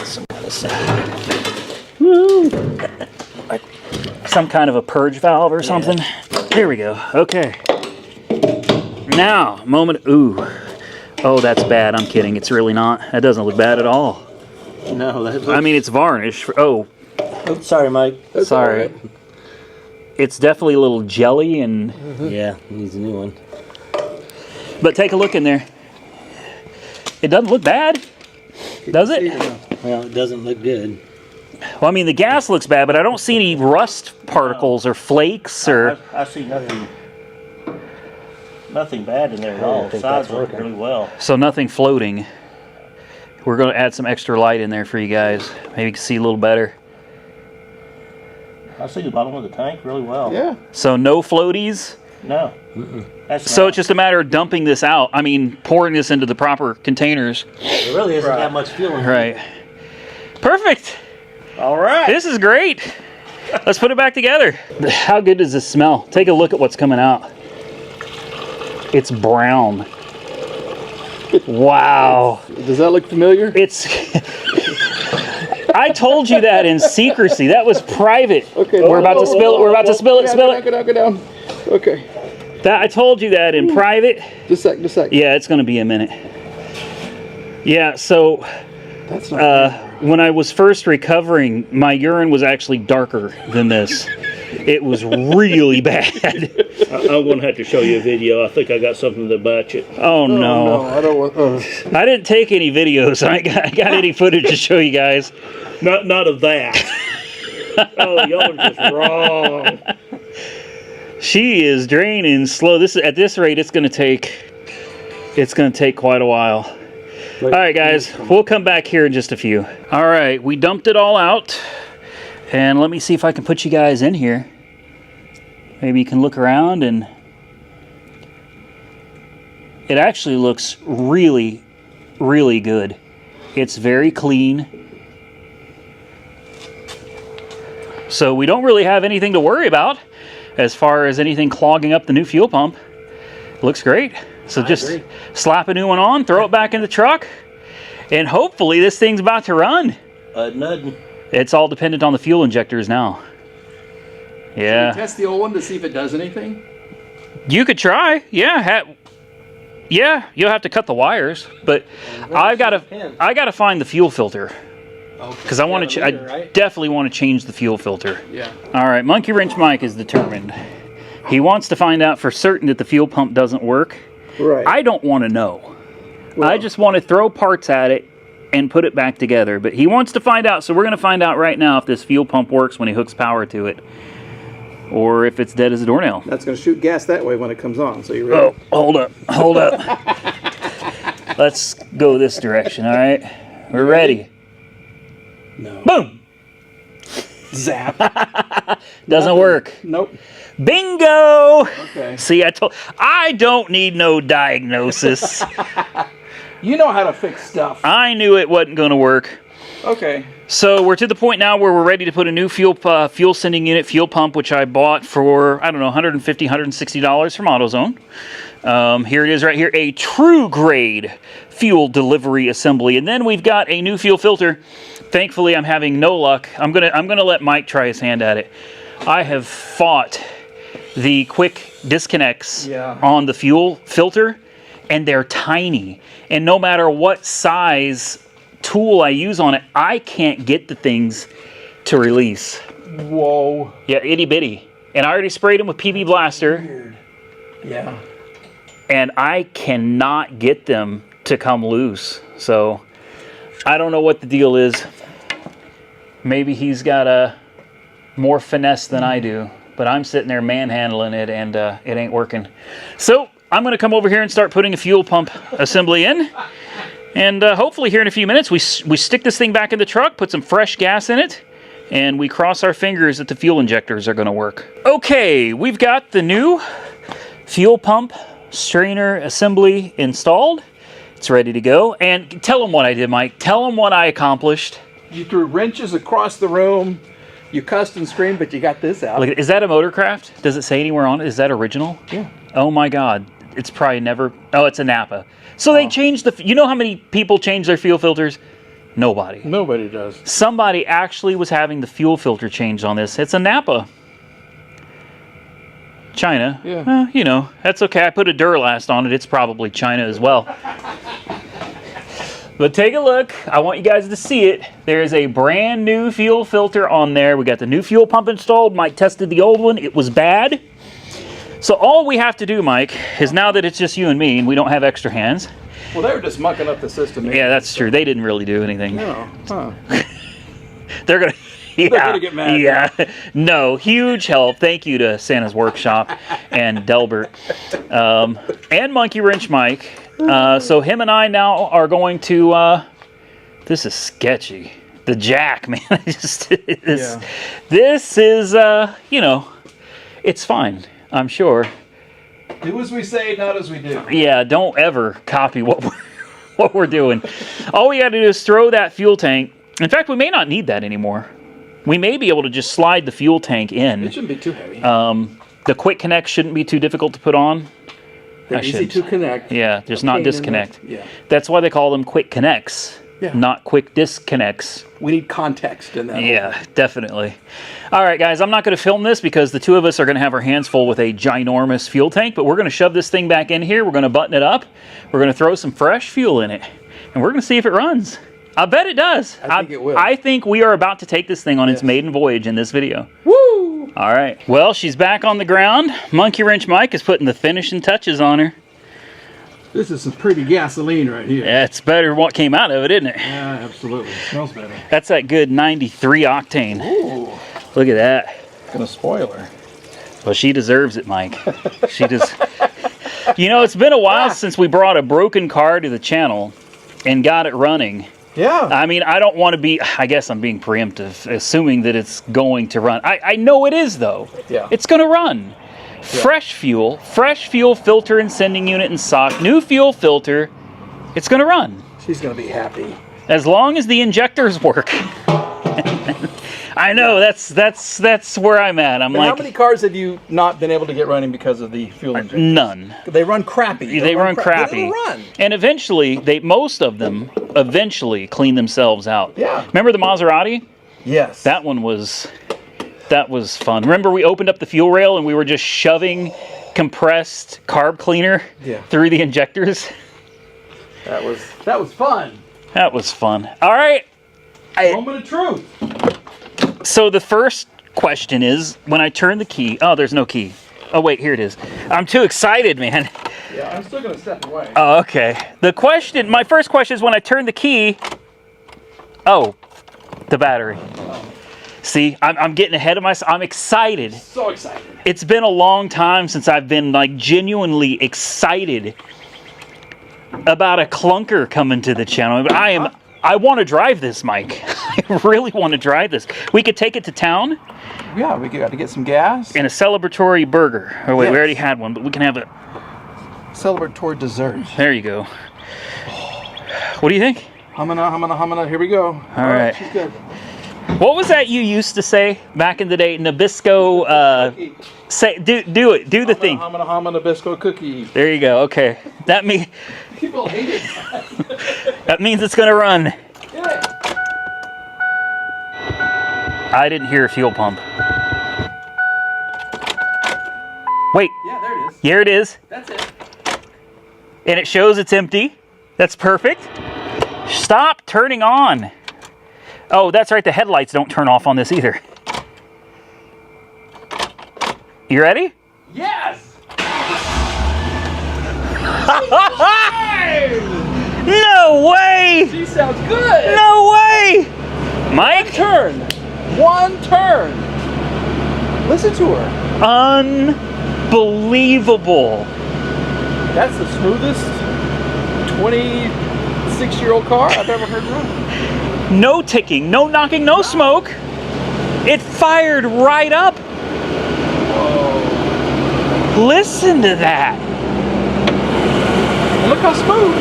[SPEAKER 3] Some kind of
[SPEAKER 1] Woo! Like some kind of a purge valve or something. Here we go. Okay. Now, moment. Ooh. Oh, that's bad. I'm kidding. It's really not. That doesn't look bad at all.
[SPEAKER 2] No, that looks...
[SPEAKER 1] I mean, it's varnish. Oh,
[SPEAKER 3] Oops, sorry, Mike.
[SPEAKER 1] sorry.
[SPEAKER 2] all right.
[SPEAKER 1] It's definitely a little jelly, and
[SPEAKER 3] Yeah, needs a new one.
[SPEAKER 1] but take a look in there. It doesn't look bad, does it?
[SPEAKER 3] Well, it doesn't look good.
[SPEAKER 1] Well, I mean, the gas looks bad, but I don't see any rust particles or flakes or.
[SPEAKER 4] I see nothing bad in there at all.
[SPEAKER 3] I think
[SPEAKER 4] Sides
[SPEAKER 3] that's
[SPEAKER 4] work
[SPEAKER 3] working.
[SPEAKER 4] really well.
[SPEAKER 1] So nothing floating. We're going to add some extra light in there for you guys. Maybe you can see a little better.
[SPEAKER 4] I see the bottom of the tank really well.
[SPEAKER 2] Yeah.
[SPEAKER 1] So no floaties.
[SPEAKER 4] No. That's
[SPEAKER 1] So
[SPEAKER 4] not-
[SPEAKER 1] it's just a matter of dumping this out. I mean, pouring this into the proper containers.
[SPEAKER 3] There really isn't that much fuel in here.
[SPEAKER 1] Right. Perfect.
[SPEAKER 4] all right.
[SPEAKER 1] This is great. Let's put it back together. How good does this smell? Take a look at what's coming out. It's brown. Wow.
[SPEAKER 2] Does that look familiar?
[SPEAKER 1] It's... I told you that in secrecy. That was private.
[SPEAKER 2] Okay.
[SPEAKER 1] We're about to spill it. We're about to spill it. Spill it.
[SPEAKER 2] Go down. Okay.
[SPEAKER 1] I told you that in private.
[SPEAKER 2] Just a sec.
[SPEAKER 1] Yeah, it's going to be a minute. Yeah, so
[SPEAKER 2] That's not
[SPEAKER 1] when I was first recovering, my urine was actually darker than this. It was really bad.
[SPEAKER 4] I'm going to have to show you a video. I think I got something to match it.
[SPEAKER 1] Oh, no.
[SPEAKER 2] I don't want...
[SPEAKER 1] I didn't take any videos. I ain't got any footage to show you guys.
[SPEAKER 4] Not of that. Oh, y'all are just wrong.
[SPEAKER 1] She is draining slow. At this rate, it's going to take quite a while. All right, guys, we'll come back here in just a few. All right, we dumped it all out, and let me see if I can put you guys in here. Maybe you can look around, and it actually looks really, really good. It's very clean. So we don't really have anything to worry about as far as anything clogging up the new fuel pump. Looks great. So just slap a new one on, throw it back in the truck, and hopefully this thing's about to run.
[SPEAKER 4] Nothing.
[SPEAKER 1] It's all dependent on the fuel injectors now. Yeah.
[SPEAKER 2] Test the old one to see if it does anything?
[SPEAKER 1] You could try. Yeah. Yeah, you'll have to cut the wires, but I gotta find the fuel filter. Because I want to, I definitely want to change the fuel filter.
[SPEAKER 2] Yeah.
[SPEAKER 1] All right, Monkey Wrench Mike is determined. He wants to find out for certain that the fuel pump doesn't work.
[SPEAKER 2] Right.
[SPEAKER 1] I don't want to know.
[SPEAKER 2] Well,
[SPEAKER 1] I just want to throw parts at it and put it back together. But he wants to find out, so we're going to find out right now if this fuel pump works when he hooks power to it, or if it's dead as a doornail.
[SPEAKER 2] That's going to shoot gas that way when it comes on. So you ready?
[SPEAKER 1] Oh, hold up, hold up. Let's go this direction. All right, we're ready.
[SPEAKER 2] No.
[SPEAKER 1] Boom.
[SPEAKER 2] Zap.
[SPEAKER 1] Doesn't work.
[SPEAKER 2] Nope.
[SPEAKER 1] Bingo.
[SPEAKER 2] Okay.
[SPEAKER 1] See, I don't need no diagnosis.
[SPEAKER 2] You know how to fix stuff.
[SPEAKER 1] I knew it wasn't going to work.
[SPEAKER 2] Okay.
[SPEAKER 1] So we're to the point now where we're ready to put a new fuel sending unit, fuel pump, which I bought for, I don't know, $150, $160 from AutoZone. Here it is right here, a true grade fuel delivery assembly. And then we've got a new fuel filter. Thankfully, I'm having no luck. I'm gonna let Mike try his hand at it. I have fought the quick disconnects on the fuel filter, and they're tiny. And no matter what size tool I use on it, I can't get the things to release.
[SPEAKER 2] Whoa.
[SPEAKER 1] Yeah, itty bitty. And I already sprayed them with PB Blaster.
[SPEAKER 2] Weird. Yeah.
[SPEAKER 1] And I cannot get them to come loose. So I don't know what the deal is. Maybe he's got a more finesse than I do, but I'm sitting there manhandling it, and it ain't working. So I'm going to come over here and start putting a fuel pump assembly in. And hopefully here in a few minutes, we stick this thing back in the truck, put some fresh gas in it, and we cross our fingers that the fuel injectors are going to work. Okay, we've got the new fuel pump strainer assembly installed. It's ready to go. And tell them what I did, Mike. Tell them what I accomplished.
[SPEAKER 2] You threw wrenches across the room. You cussed and screamed, but you got this out.
[SPEAKER 1] Look, is that a Motorcraft? Does it say anywhere on it? Is that original?
[SPEAKER 2] Yeah.
[SPEAKER 1] Oh my God. It's probably never... Oh, it's a Napa. So they changed the... You know how many people change their fuel filters? Nobody.
[SPEAKER 2] Nobody does.
[SPEAKER 1] Somebody actually was having the fuel filter changed on this. It's a Napa. China.
[SPEAKER 2] Yeah.
[SPEAKER 1] You know, that's okay. I put a Duralast on it. It's probably China as well. But take a look. I want you guys to see it. There's a brand new fuel filter on there. We got the new fuel pump installed. Mike tested the old one. It was bad. So all we have to do, Mike, is now that it's just you and me and we don't have extra hands.
[SPEAKER 2] Well, they were just mucking up the system.
[SPEAKER 1] Yeah, that's true. They didn't really do anything.
[SPEAKER 2] No. Huh.
[SPEAKER 1] They're going to...
[SPEAKER 2] They're gonna get mad.
[SPEAKER 1] Yeah. No, huge help. Thank you to Santa's Workshop and Delbert. And Monkey Wrench Mike. So him and I now are going to... this is sketchy. The jack, man. This is, you know, it's fine, I'm sure.
[SPEAKER 2] Do as we say, not as we do.
[SPEAKER 1] Yeah, don't ever copy what we're doing. All we got to do is throw that fuel tank. In fact, we may not need that anymore. We may be able to just slide the fuel tank in.
[SPEAKER 2] It shouldn't be too heavy.
[SPEAKER 1] The quick connect shouldn't be too difficult to put on.
[SPEAKER 2] They're easy to connect.
[SPEAKER 1] Yeah, just not disconnect.
[SPEAKER 2] Yeah.
[SPEAKER 1] That's why they call them quick connects, not quick disconnects.
[SPEAKER 2] We need context in that.
[SPEAKER 1] Yeah, definitely. All right, guys, I'm not going to film this because the two of us are going to have our hands full with a ginormous fuel tank, but we're going to shove this thing back in here. We're going to button it up. We're going to throw some fresh fuel in it, and we're going to see if it runs. I bet it does.
[SPEAKER 2] I think it will.
[SPEAKER 1] I think we are about to take this thing on its maiden voyage in this video.
[SPEAKER 2] Woo!
[SPEAKER 1] All right. Well, she's back on the ground. Monkey Wrench Mike is putting the finishing touches on her.
[SPEAKER 2] This is some pretty gasoline right here.
[SPEAKER 1] Yeah, it's better than what came out of it, isn't it?
[SPEAKER 2] Yeah, absolutely. Smells better.
[SPEAKER 1] That's that good 93 octane.
[SPEAKER 2] Ooh.
[SPEAKER 1] Look at that.
[SPEAKER 2] Gonna spoil her.
[SPEAKER 1] Well, she deserves it, Mike. She does. You know, it's been a while since we brought a broken car to the channel and got it running.
[SPEAKER 2] Yeah.
[SPEAKER 1] I mean, I don't want to be, I guess I'm being preemptive, assuming that it's going to run. I know it is, though.
[SPEAKER 2] Yeah.
[SPEAKER 1] It's going to run. Yeah. Fresh fuel filter and sending unit and sock, new fuel filter. It's going to run.
[SPEAKER 2] She's going to be happy.
[SPEAKER 1] As long as the injectors work. I know, that's where I'm at. I'm
[SPEAKER 2] but
[SPEAKER 1] like,
[SPEAKER 2] how many cars have you not been able to get running because of the fuel injectors?
[SPEAKER 1] None.
[SPEAKER 2] They run crappy.
[SPEAKER 1] They run crappy.
[SPEAKER 2] They run. And
[SPEAKER 1] eventually, most of them eventually clean themselves out.
[SPEAKER 2] Yeah.
[SPEAKER 1] Remember the Maserati?
[SPEAKER 2] Yes.
[SPEAKER 1] That was fun. Remember we opened up the fuel rail and we were just shoving compressed carb cleaner through the injectors?
[SPEAKER 2] That was fun.
[SPEAKER 1] That was fun. All right.
[SPEAKER 2] Moment of truth.
[SPEAKER 1] So the first question is, when I turn the key... Oh, there's no key. Oh, wait, here it is. I'm too excited, man.
[SPEAKER 2] Yeah, I'm still going to step away.
[SPEAKER 1] Oh, okay. My first question is, when I turn the key, Oh, the battery. See, I'm getting ahead of myself. I'm excited.
[SPEAKER 2] So excited.
[SPEAKER 1] It's been a long time since I've been like genuinely excited about a clunker coming to the channel. I want to drive this, Mike. I really want to drive this. We could take it to town.
[SPEAKER 2] Yeah, we got to get some gas.
[SPEAKER 1] And a celebratory burger. Oh wait,
[SPEAKER 2] Yes.
[SPEAKER 1] we already had one, but we can have a
[SPEAKER 2] Celebratory dessert.
[SPEAKER 1] There you go. What do you think?
[SPEAKER 2] Hamana. Here we go.
[SPEAKER 1] All right.
[SPEAKER 2] She's good.
[SPEAKER 1] What was that you used to say back in the day? Nabisco. Say, do it. Do the thing.
[SPEAKER 2] Hamana Nabisco cookie.
[SPEAKER 1] There you go. Okay. That means
[SPEAKER 2] People hate it.
[SPEAKER 1] that means it's gonna run. I didn't hear a fuel pump. Wait.
[SPEAKER 2] Yeah, there it is.
[SPEAKER 1] Here it is.
[SPEAKER 2] That's it.
[SPEAKER 1] And it shows it's empty. That's perfect. Stop turning on. Oh, that's right. The headlights don't turn off on this either. You ready?
[SPEAKER 2] Yes.
[SPEAKER 1] No way!
[SPEAKER 2] She sounds good.
[SPEAKER 1] No way! Mike?
[SPEAKER 2] One turn. Listen to her.
[SPEAKER 1] Unbelievable.
[SPEAKER 2] That's the smoothest 26-year-old car I've ever heard run.
[SPEAKER 1] No ticking, no knocking, no smoke. It fired right up.
[SPEAKER 2] Whoa.
[SPEAKER 1] Listen to that.
[SPEAKER 2] And look how smooth.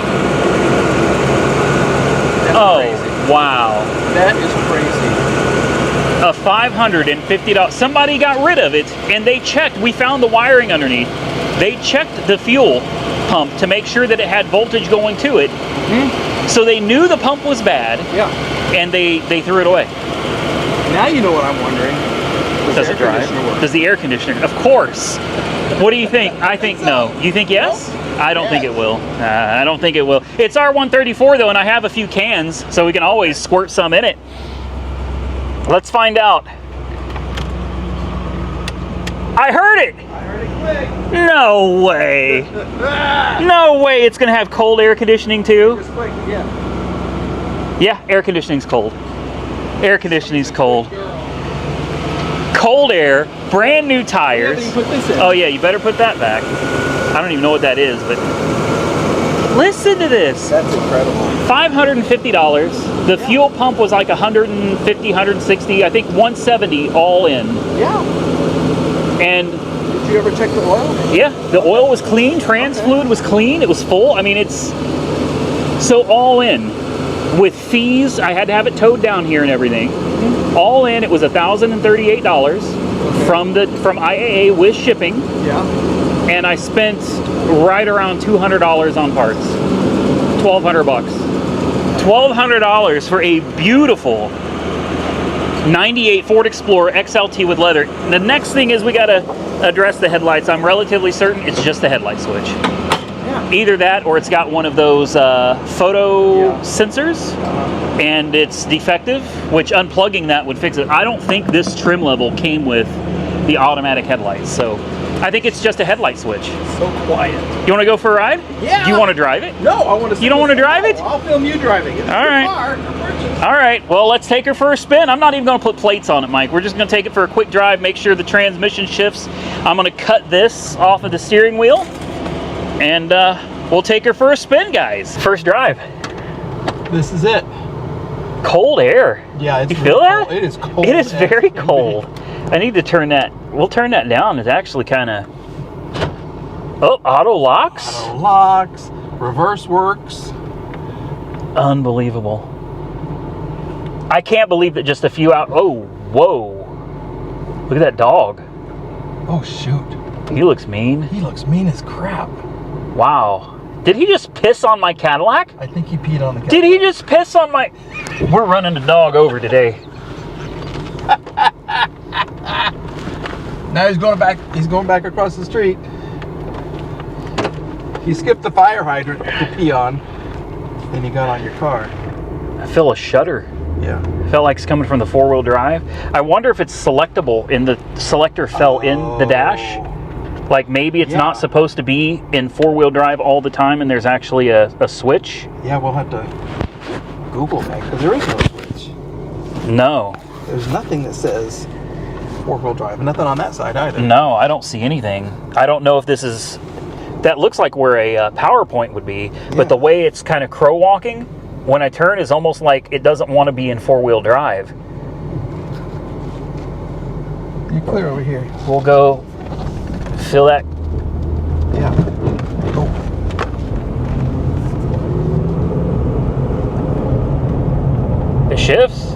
[SPEAKER 2] That's crazy.
[SPEAKER 1] Wow.
[SPEAKER 2] That is crazy.
[SPEAKER 1] A $550. Somebody got rid of it and they checked. We found the wiring underneath. They checked the fuel pump to make sure that it had voltage going to it.
[SPEAKER 2] Mm-hmm.
[SPEAKER 1] So they knew the pump was bad.
[SPEAKER 2] Yeah.
[SPEAKER 1] And they threw it away.
[SPEAKER 2] Now you know what I'm wondering.
[SPEAKER 1] Does it drive? Does the air conditioner? Of course. What do you think? I think no. You think yes? I don't think it will. I don't think it will. It's R134 though, and I have a few cans, so we can always squirt some in it. Let's find out. I heard it.
[SPEAKER 2] I heard it click.
[SPEAKER 1] No way. No way it's gonna have cold air conditioning too.
[SPEAKER 2] Just clicked again.
[SPEAKER 1] Yeah, air conditioning's cold. Air conditioning's cold. Cold air, brand new tires.
[SPEAKER 2] Yeah, but you put this in.
[SPEAKER 1] Oh yeah, you better put that back. I don't even know what that is, but listen to this.
[SPEAKER 2] That's incredible.
[SPEAKER 1] $550. The fuel pump was like 150, 160, I think 170 all in.
[SPEAKER 2] Yeah.
[SPEAKER 1] And
[SPEAKER 2] Did you ever check the oil?
[SPEAKER 1] yeah, the oil was clean, trans fluid was clean, it was full. I mean, it's so all in. With fees, I had to have it towed down here and everything. All in, it was $1,038 from IAA with shipping.
[SPEAKER 2] Yeah.
[SPEAKER 1] And I spent right around $200 on parts. $1,200. $1,200 for a beautiful 98 Ford Explorer XLT with leather. The next thing is we gotta address the headlights. I'm relatively certain it's just the headlight switch.
[SPEAKER 2] Yeah.
[SPEAKER 1] Either that or it's got one of those photo sensors and it's defective, which unplugging that would fix it. I don't think this trim level came with the automatic headlights, so I think it's just a headlight switch.
[SPEAKER 2] So quiet.
[SPEAKER 1] You want to go for a ride?
[SPEAKER 2] Yeah.
[SPEAKER 1] Do you want to drive it?
[SPEAKER 2] No, I want to.
[SPEAKER 1] You don't want to drive it?
[SPEAKER 2] I'll film you driving it. It's
[SPEAKER 1] All
[SPEAKER 2] a
[SPEAKER 1] right.
[SPEAKER 2] Car for purchase.
[SPEAKER 1] All right, well, let's take her for a spin. I'm not even going to put plates on it, Mike. We're just going to take it for a quick drive, make sure the transmission shifts. I'm going to cut this off of the steering wheel, and we'll take her for a spin, guys. First drive.
[SPEAKER 2] This is it.
[SPEAKER 1] Cold air.
[SPEAKER 2] Yeah, it's
[SPEAKER 1] You feel that?
[SPEAKER 2] cold. It is cold.
[SPEAKER 1] It is
[SPEAKER 2] as
[SPEAKER 1] very
[SPEAKER 2] can be.
[SPEAKER 1] cold. I need to turn that. We'll turn that down. It's actually kind of. Oh, auto locks.
[SPEAKER 2] Auto locks, reverse works.
[SPEAKER 1] Unbelievable. I can't believe that just a few out. Oh, whoa. Look at that dog.
[SPEAKER 2] Oh shoot.
[SPEAKER 1] He looks mean.
[SPEAKER 2] He looks mean as crap.
[SPEAKER 1] Wow. Did he just piss on my Cadillac?
[SPEAKER 2] I think he peed on the.
[SPEAKER 1] Did he just piss on my... We're running the dog over today.
[SPEAKER 2] Now he's going back. He's going back across the street. He skipped the fire hydrant to pee on, then he got on your car.
[SPEAKER 1] I feel a shudder.
[SPEAKER 2] Yeah.
[SPEAKER 1] Felt like it's coming from the four-wheel drive. I wonder if it's selectable and the selector fell in the dash. Like maybe it's not supposed to be in four-wheel drive all the time and there's actually a switch.
[SPEAKER 2] Yeah, we'll have to Google that because there is no switch.
[SPEAKER 1] No.
[SPEAKER 2] There's nothing that says four-wheel drive. Nothing on that side either.
[SPEAKER 1] No, I don't see anything. I don't know if this is... That looks like where a PowerPoint would be, but the way it's kind of crow walking when I turn is almost like it doesn't want to be in four-wheel drive.
[SPEAKER 2] You're clear over here.
[SPEAKER 1] We'll go fill that.
[SPEAKER 2] Yeah. Oh.
[SPEAKER 1] It shifts.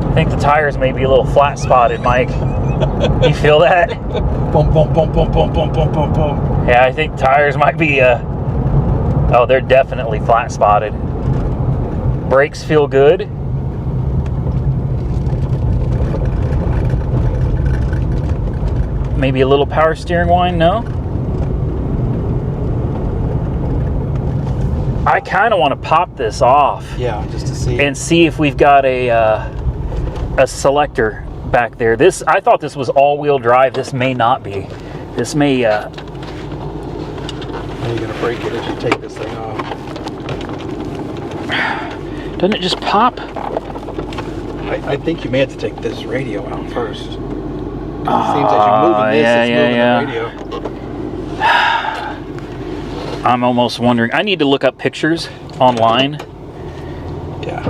[SPEAKER 1] I think the tires may be a little flat spotted, Mike. You feel that?
[SPEAKER 2] Boom, boom, boom, boom, boom, boom, boom, boom, boom.
[SPEAKER 1] Yeah, I think tires might be, oh, they're definitely flat spotted. Brakes feel good. Maybe a little power steering whine, no? I kind of want to pop this off.
[SPEAKER 2] Yeah, just to see.
[SPEAKER 1] And see if we've got a selector back there. This, I thought this was all-wheel drive. This may not be. This may...
[SPEAKER 2] Are you going to break it as you take this thing off?
[SPEAKER 1] Doesn't it just pop?
[SPEAKER 2] I think you may have to take this radio out first. It seems as you're moving this, it's moving the radio.
[SPEAKER 1] I'm almost wondering. I need to look up pictures online.
[SPEAKER 2] Yeah.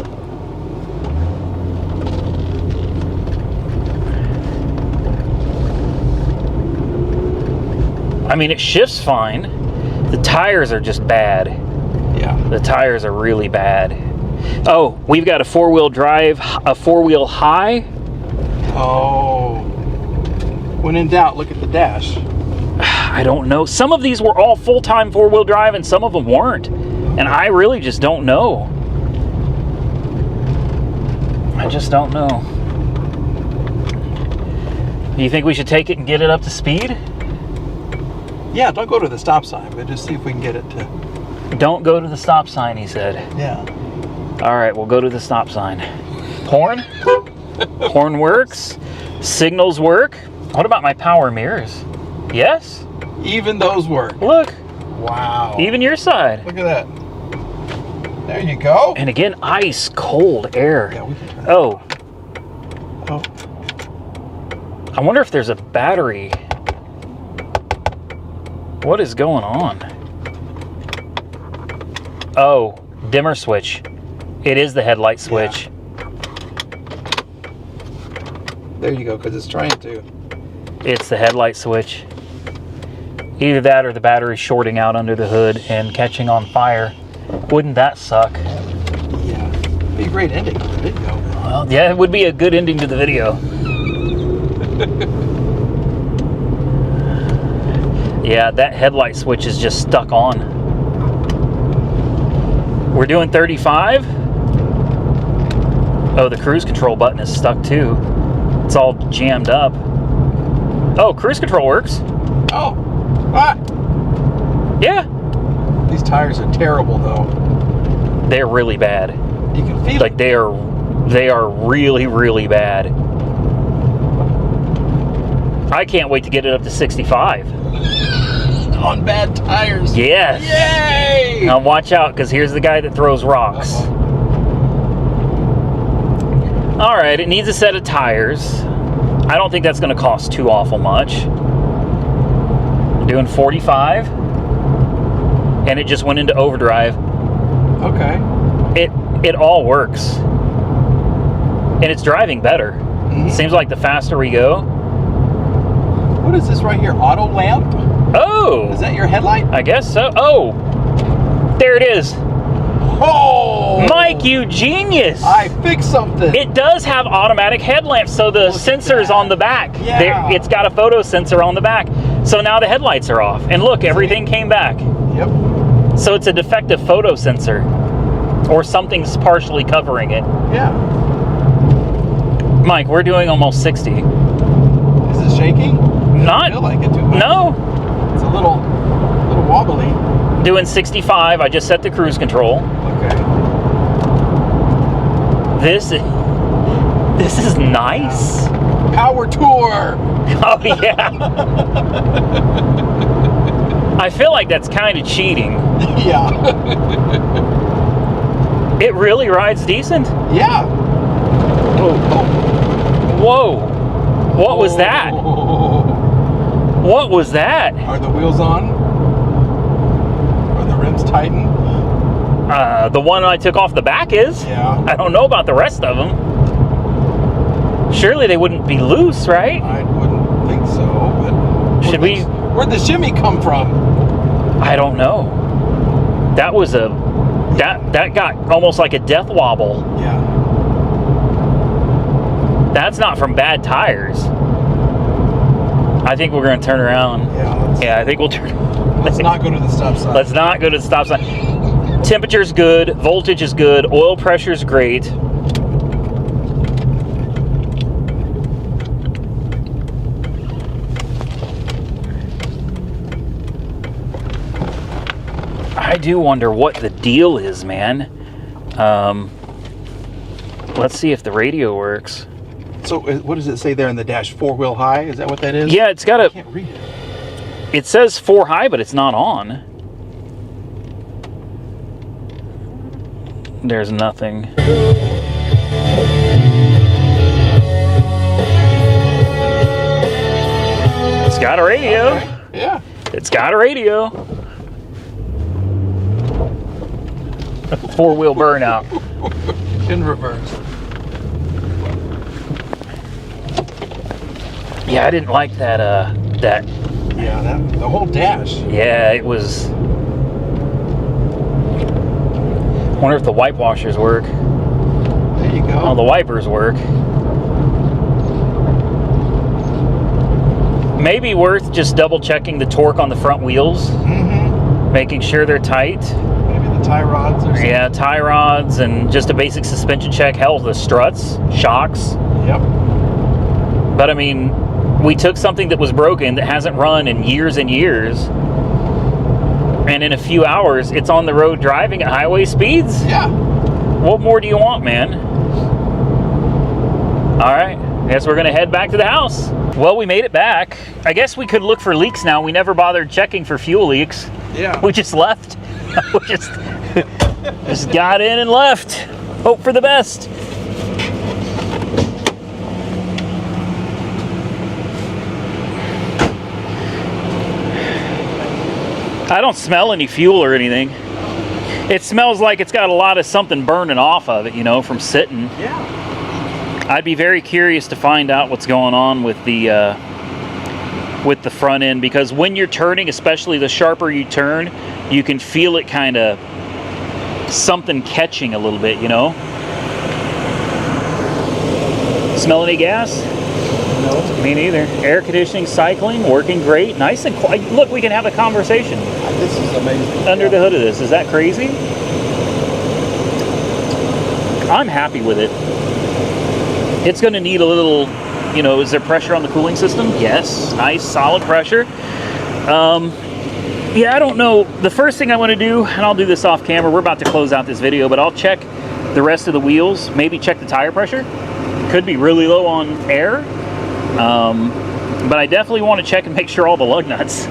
[SPEAKER 1] I mean, it shifts fine. The tires are just bad.
[SPEAKER 2] Yeah.
[SPEAKER 1] The tires are really bad. Oh, we've got a four-wheel drive, a four-wheel high.
[SPEAKER 2] Oh. When in doubt, look at the dash.
[SPEAKER 1] I don't know. Some of these were all full-time four-wheel drive and some of them weren't. And I really just don't know. I just don't know. Do you think we should take it and get it up to speed?
[SPEAKER 2] Yeah, don't go to the stop sign, but just see if we can get it to...
[SPEAKER 1] Don't go to the stop sign, he said.
[SPEAKER 2] Yeah.
[SPEAKER 1] All right, we'll go to the stop sign. Horn? Horn works. Signals work. What about my power mirrors? Yes?
[SPEAKER 2] Even those work.
[SPEAKER 1] Look.
[SPEAKER 2] Wow.
[SPEAKER 1] Even your side.
[SPEAKER 2] Look at that. There you go.
[SPEAKER 1] And again, ice cold air.
[SPEAKER 2] Yeah, we can turn it.
[SPEAKER 1] Oh.
[SPEAKER 2] Oh.
[SPEAKER 1] I wonder if there's a battery. What is going on? Oh, dimmer switch. It is the headlight switch.
[SPEAKER 2] Yeah. There you go, because it's trying to.
[SPEAKER 1] It's the headlight switch. Either that or the battery shorting out under the hood and catching on fire. Wouldn't that suck?
[SPEAKER 2] Yeah. Be a great ending to the video.
[SPEAKER 1] Well, yeah, it would be a good ending to the video. Yeah, that headlight switch is just stuck on. We're doing 35. Oh, the cruise control button is stuck too. It's all jammed up. Oh, cruise control works.
[SPEAKER 2] Oh. Ah.
[SPEAKER 1] Yeah.
[SPEAKER 2] These tires are terrible though.
[SPEAKER 1] They're really bad.
[SPEAKER 2] You can feel
[SPEAKER 1] Like
[SPEAKER 2] it.
[SPEAKER 1] they are really, really bad. I can't wait to get it up to 65.
[SPEAKER 2] On bad tires.
[SPEAKER 1] Yes.
[SPEAKER 2] Yay!
[SPEAKER 1] Now watch out, because here's the guy that throws rocks. All right, it needs a set of tires. I don't think that's going to cost too awful much. We're doing 45, and it just went into overdrive.
[SPEAKER 2] Okay.
[SPEAKER 1] It all works, and it's driving better.
[SPEAKER 2] Mm-hmm.
[SPEAKER 1] Seems like the faster we go.
[SPEAKER 2] What is this right here? Auto lamp?
[SPEAKER 1] Oh,
[SPEAKER 2] Is that your headlight?
[SPEAKER 1] I guess so. Oh, there it is.
[SPEAKER 2] Oh!
[SPEAKER 1] Mike, you genius!
[SPEAKER 2] I fixed something.
[SPEAKER 1] It does have automatic headlamps, so the
[SPEAKER 2] Look at
[SPEAKER 1] sensor's
[SPEAKER 2] that.
[SPEAKER 1] on the back.
[SPEAKER 2] Yeah.
[SPEAKER 1] It's got a photo sensor on the back. So now the headlights are off. And look, everything came back.
[SPEAKER 2] Yep.
[SPEAKER 1] So it's a defective photo sensor. Or something's partially covering it.
[SPEAKER 2] Yeah.
[SPEAKER 1] Mike, we're doing almost 60.
[SPEAKER 2] Is it shaking?
[SPEAKER 1] Not.
[SPEAKER 2] I feel like it too much.
[SPEAKER 1] No.
[SPEAKER 2] It's a little wobbly.
[SPEAKER 1] Doing 65. I just set the cruise control.
[SPEAKER 2] Okay.
[SPEAKER 1] This is nice.
[SPEAKER 2] Power tour.
[SPEAKER 1] Oh, yeah. I feel like that's kind of cheating.
[SPEAKER 2] Yeah.
[SPEAKER 1] It really rides decent?
[SPEAKER 2] Yeah.
[SPEAKER 1] Whoa. Whoa. What was that? What was that?
[SPEAKER 2] Are the wheels on? Are the rims tightened?
[SPEAKER 1] The one I took off the back is.
[SPEAKER 2] Yeah.
[SPEAKER 1] I don't know about the rest of them. Surely they wouldn't be loose, right?
[SPEAKER 2] I wouldn't think so, but...
[SPEAKER 1] Should we...
[SPEAKER 2] Where'd the shimmy come from?
[SPEAKER 1] I don't know. That was a... That got almost like a death wobble.
[SPEAKER 2] Yeah.
[SPEAKER 1] That's not from bad tires. I think we're going to turn around.
[SPEAKER 2] Yeah.
[SPEAKER 1] I think we'll turn...
[SPEAKER 2] Let's not go to the stop sign.
[SPEAKER 1] Let's not go to the stop sign. Temperature's good. Voltage is good. Oil pressure's great. I do wonder what the deal is, man. Let's see if the radio works.
[SPEAKER 2] So what does it say there in the dash? 4-wheel high? Is that what that is?
[SPEAKER 1] Yeah, it's got a...
[SPEAKER 2] I can't read it.
[SPEAKER 1] It says 4 high, but it's not on. There's nothing. It's got a radio.
[SPEAKER 2] Okay. Yeah.
[SPEAKER 1] It's got a radio. 4-wheel burnout.
[SPEAKER 2] In reverse.
[SPEAKER 1] Yeah, I didn't like that,
[SPEAKER 2] Yeah, the whole dash.
[SPEAKER 1] yeah, it was... Wonder if the wipe washers work.
[SPEAKER 2] There you go.
[SPEAKER 1] Oh, the wipers work. Maybe worth just double checking the torque on the front wheels.
[SPEAKER 2] Mm-hmm.
[SPEAKER 1] Making sure they're tight.
[SPEAKER 2] Maybe the tie rods or something.
[SPEAKER 1] Yeah, tie rods and just a basic suspension check. Hell, the struts, shocks.
[SPEAKER 2] Yep.
[SPEAKER 1] But I mean, we took something that was broken that hasn't run in years and years, and in a few hours, it's on the road driving at highway speeds?
[SPEAKER 2] Yeah.
[SPEAKER 1] What more do you want, man? All right, guess we're gonna head back to the house. Well, we made it back. I guess we could look for leaks now. We never bothered checking for fuel leaks.
[SPEAKER 2] Yeah.
[SPEAKER 1] We just left. We just got in and left. Hope for the best. I don't smell any fuel or anything. It smells like it's got a lot of something burning off of it, you know, from sitting.
[SPEAKER 2] Yeah.
[SPEAKER 1] I'd be very curious to find out what's going on with the front end, because when you're turning, especially the sharper you turn, you can feel it kind of something catching a little bit, you know. Smell any gas?
[SPEAKER 2] No.
[SPEAKER 1] Me neither. Air conditioning, cycling, working great. Nice and quiet. Look, we can have a conversation
[SPEAKER 2] This is amazing.
[SPEAKER 1] under the hood of this. Is that crazy? I'm happy with it. It's going to need a little, you know, is there pressure on the cooling system? Yes. Nice, solid pressure. Yeah, I don't know. The first thing I want to do, and I'll do this off camera, we're about to close out this video, but I'll check the rest of the wheels, maybe check the tire pressure. Could be really low on air. But I definitely want to check and make sure all the lug nuts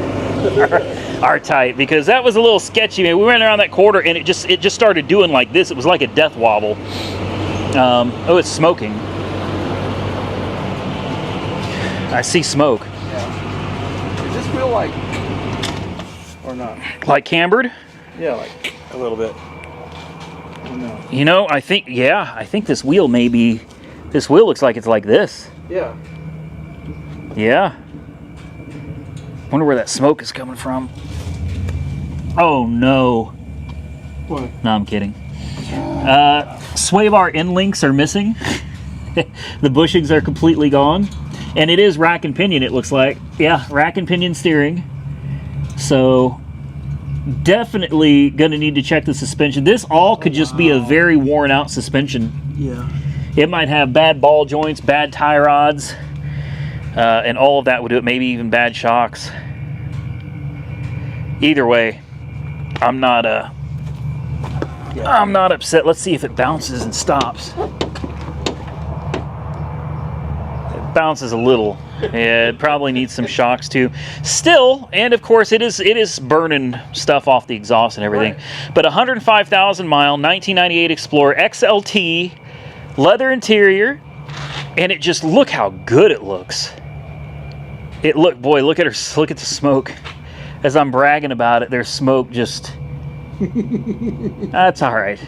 [SPEAKER 1] are tight, because that was a little sketchy. We went around that quarter and it just started doing like this. It was like a death wobble. Oh, it's smoking. I see smoke.
[SPEAKER 2] Yeah. Does this feel like, or not?
[SPEAKER 1] Like cambered?
[SPEAKER 2] Yeah, like a little bit. No.
[SPEAKER 1] You know, I think this wheel looks like it's like this.
[SPEAKER 2] Yeah.
[SPEAKER 1] Yeah. Wonder where that smoke is coming from. Oh no.
[SPEAKER 2] What?
[SPEAKER 1] No, I'm kidding. Sway bar end links are missing. The bushings are completely gone. And it is rack and pinion, it looks like. Yeah, rack and pinion steering. So definitely gonna need to check the suspension. This all could just be a very worn out suspension.
[SPEAKER 2] Yeah.
[SPEAKER 1] It might have bad ball joints, bad tie rods, and all of that would do it. Maybe even bad shocks. Either way, I'm not upset. Let's see if it bounces and stops. It Bounces a little. Yeah, it probably needs some shocks too. Still, and of course it is burning stuff off the exhaust and everything. Right. But 105,000 mile 1998 Explorer XLT, leather interior, and it just, look how good it looks. Boy, look at her, look at the smoke. As I'm bragging about it, there's smoke just. That's all right.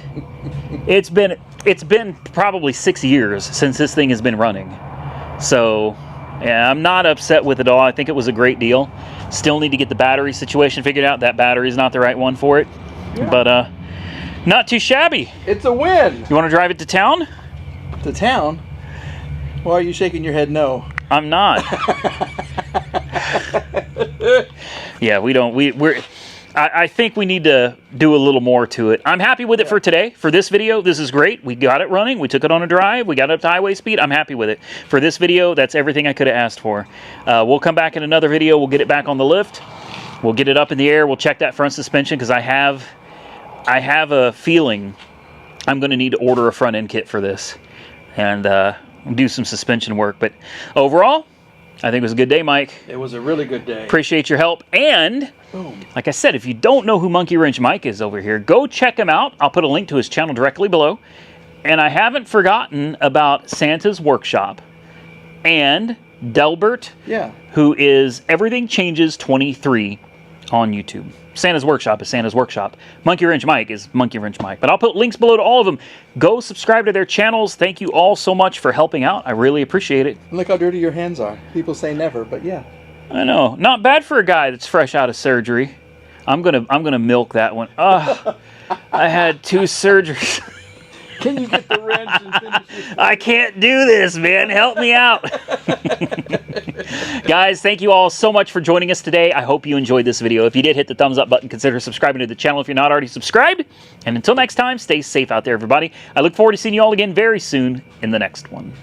[SPEAKER 1] It's been probably 6 years since this thing has been running. So, yeah, I'm not upset with it all. I think it was a great deal. Still need to get the battery situation figured out. That battery is not the right one for it. Yeah. But not too shabby.
[SPEAKER 2] It's a win.
[SPEAKER 1] You want to drive it to town?
[SPEAKER 2] To town? Why are you shaking your head no?
[SPEAKER 1] I'm not. Yeah, I think we need to do a little more to it. I'm happy with it for today. For this video, this is great. We got it running. We took it on a drive. We got it up to highway speed. I'm happy with it. For this video, that's everything I could have asked for. We'll come back in another video. We'll get it back on the lift. We'll get it up in the air. We'll check that front suspension because I have a feeling I'm going to need to order a front end kit for this and do some suspension work. But overall, I think it was a good day, Mike.
[SPEAKER 2] It was a really good day.
[SPEAKER 1] Appreciate your help. And, like I said, if you don't know who Monkey Wrench Mike is over here, go check him out. I'll put a link to his channel directly below. And I haven't forgotten about Santa's Workshop and Delbert, who is Everything Changes 23 on YouTube. Santa's Workshop is Santa's Workshop. Monkey Wrench Mike is Monkey Wrench Mike. But I'll put links below to all of them. Go subscribe to their channels. Thank you all so much for helping out. I really appreciate it.
[SPEAKER 2] Look how dirty your hands are. People say never, but yeah.
[SPEAKER 1] I know. Not bad for a guy that's fresh out of surgery. I'm gonna milk that one. I had 2 surgeries.
[SPEAKER 2] Can you get the wrench and finish this?
[SPEAKER 1] I can't do this, man. Help me out. Guys, thank you all so much for joining us today. I hope you enjoyed this video. If you did, hit the thumbs up button. Consider subscribing to the channel if you're not already subscribed. And until next time, stay safe out there, everybody. I look forward to seeing you all again very soon in the next one.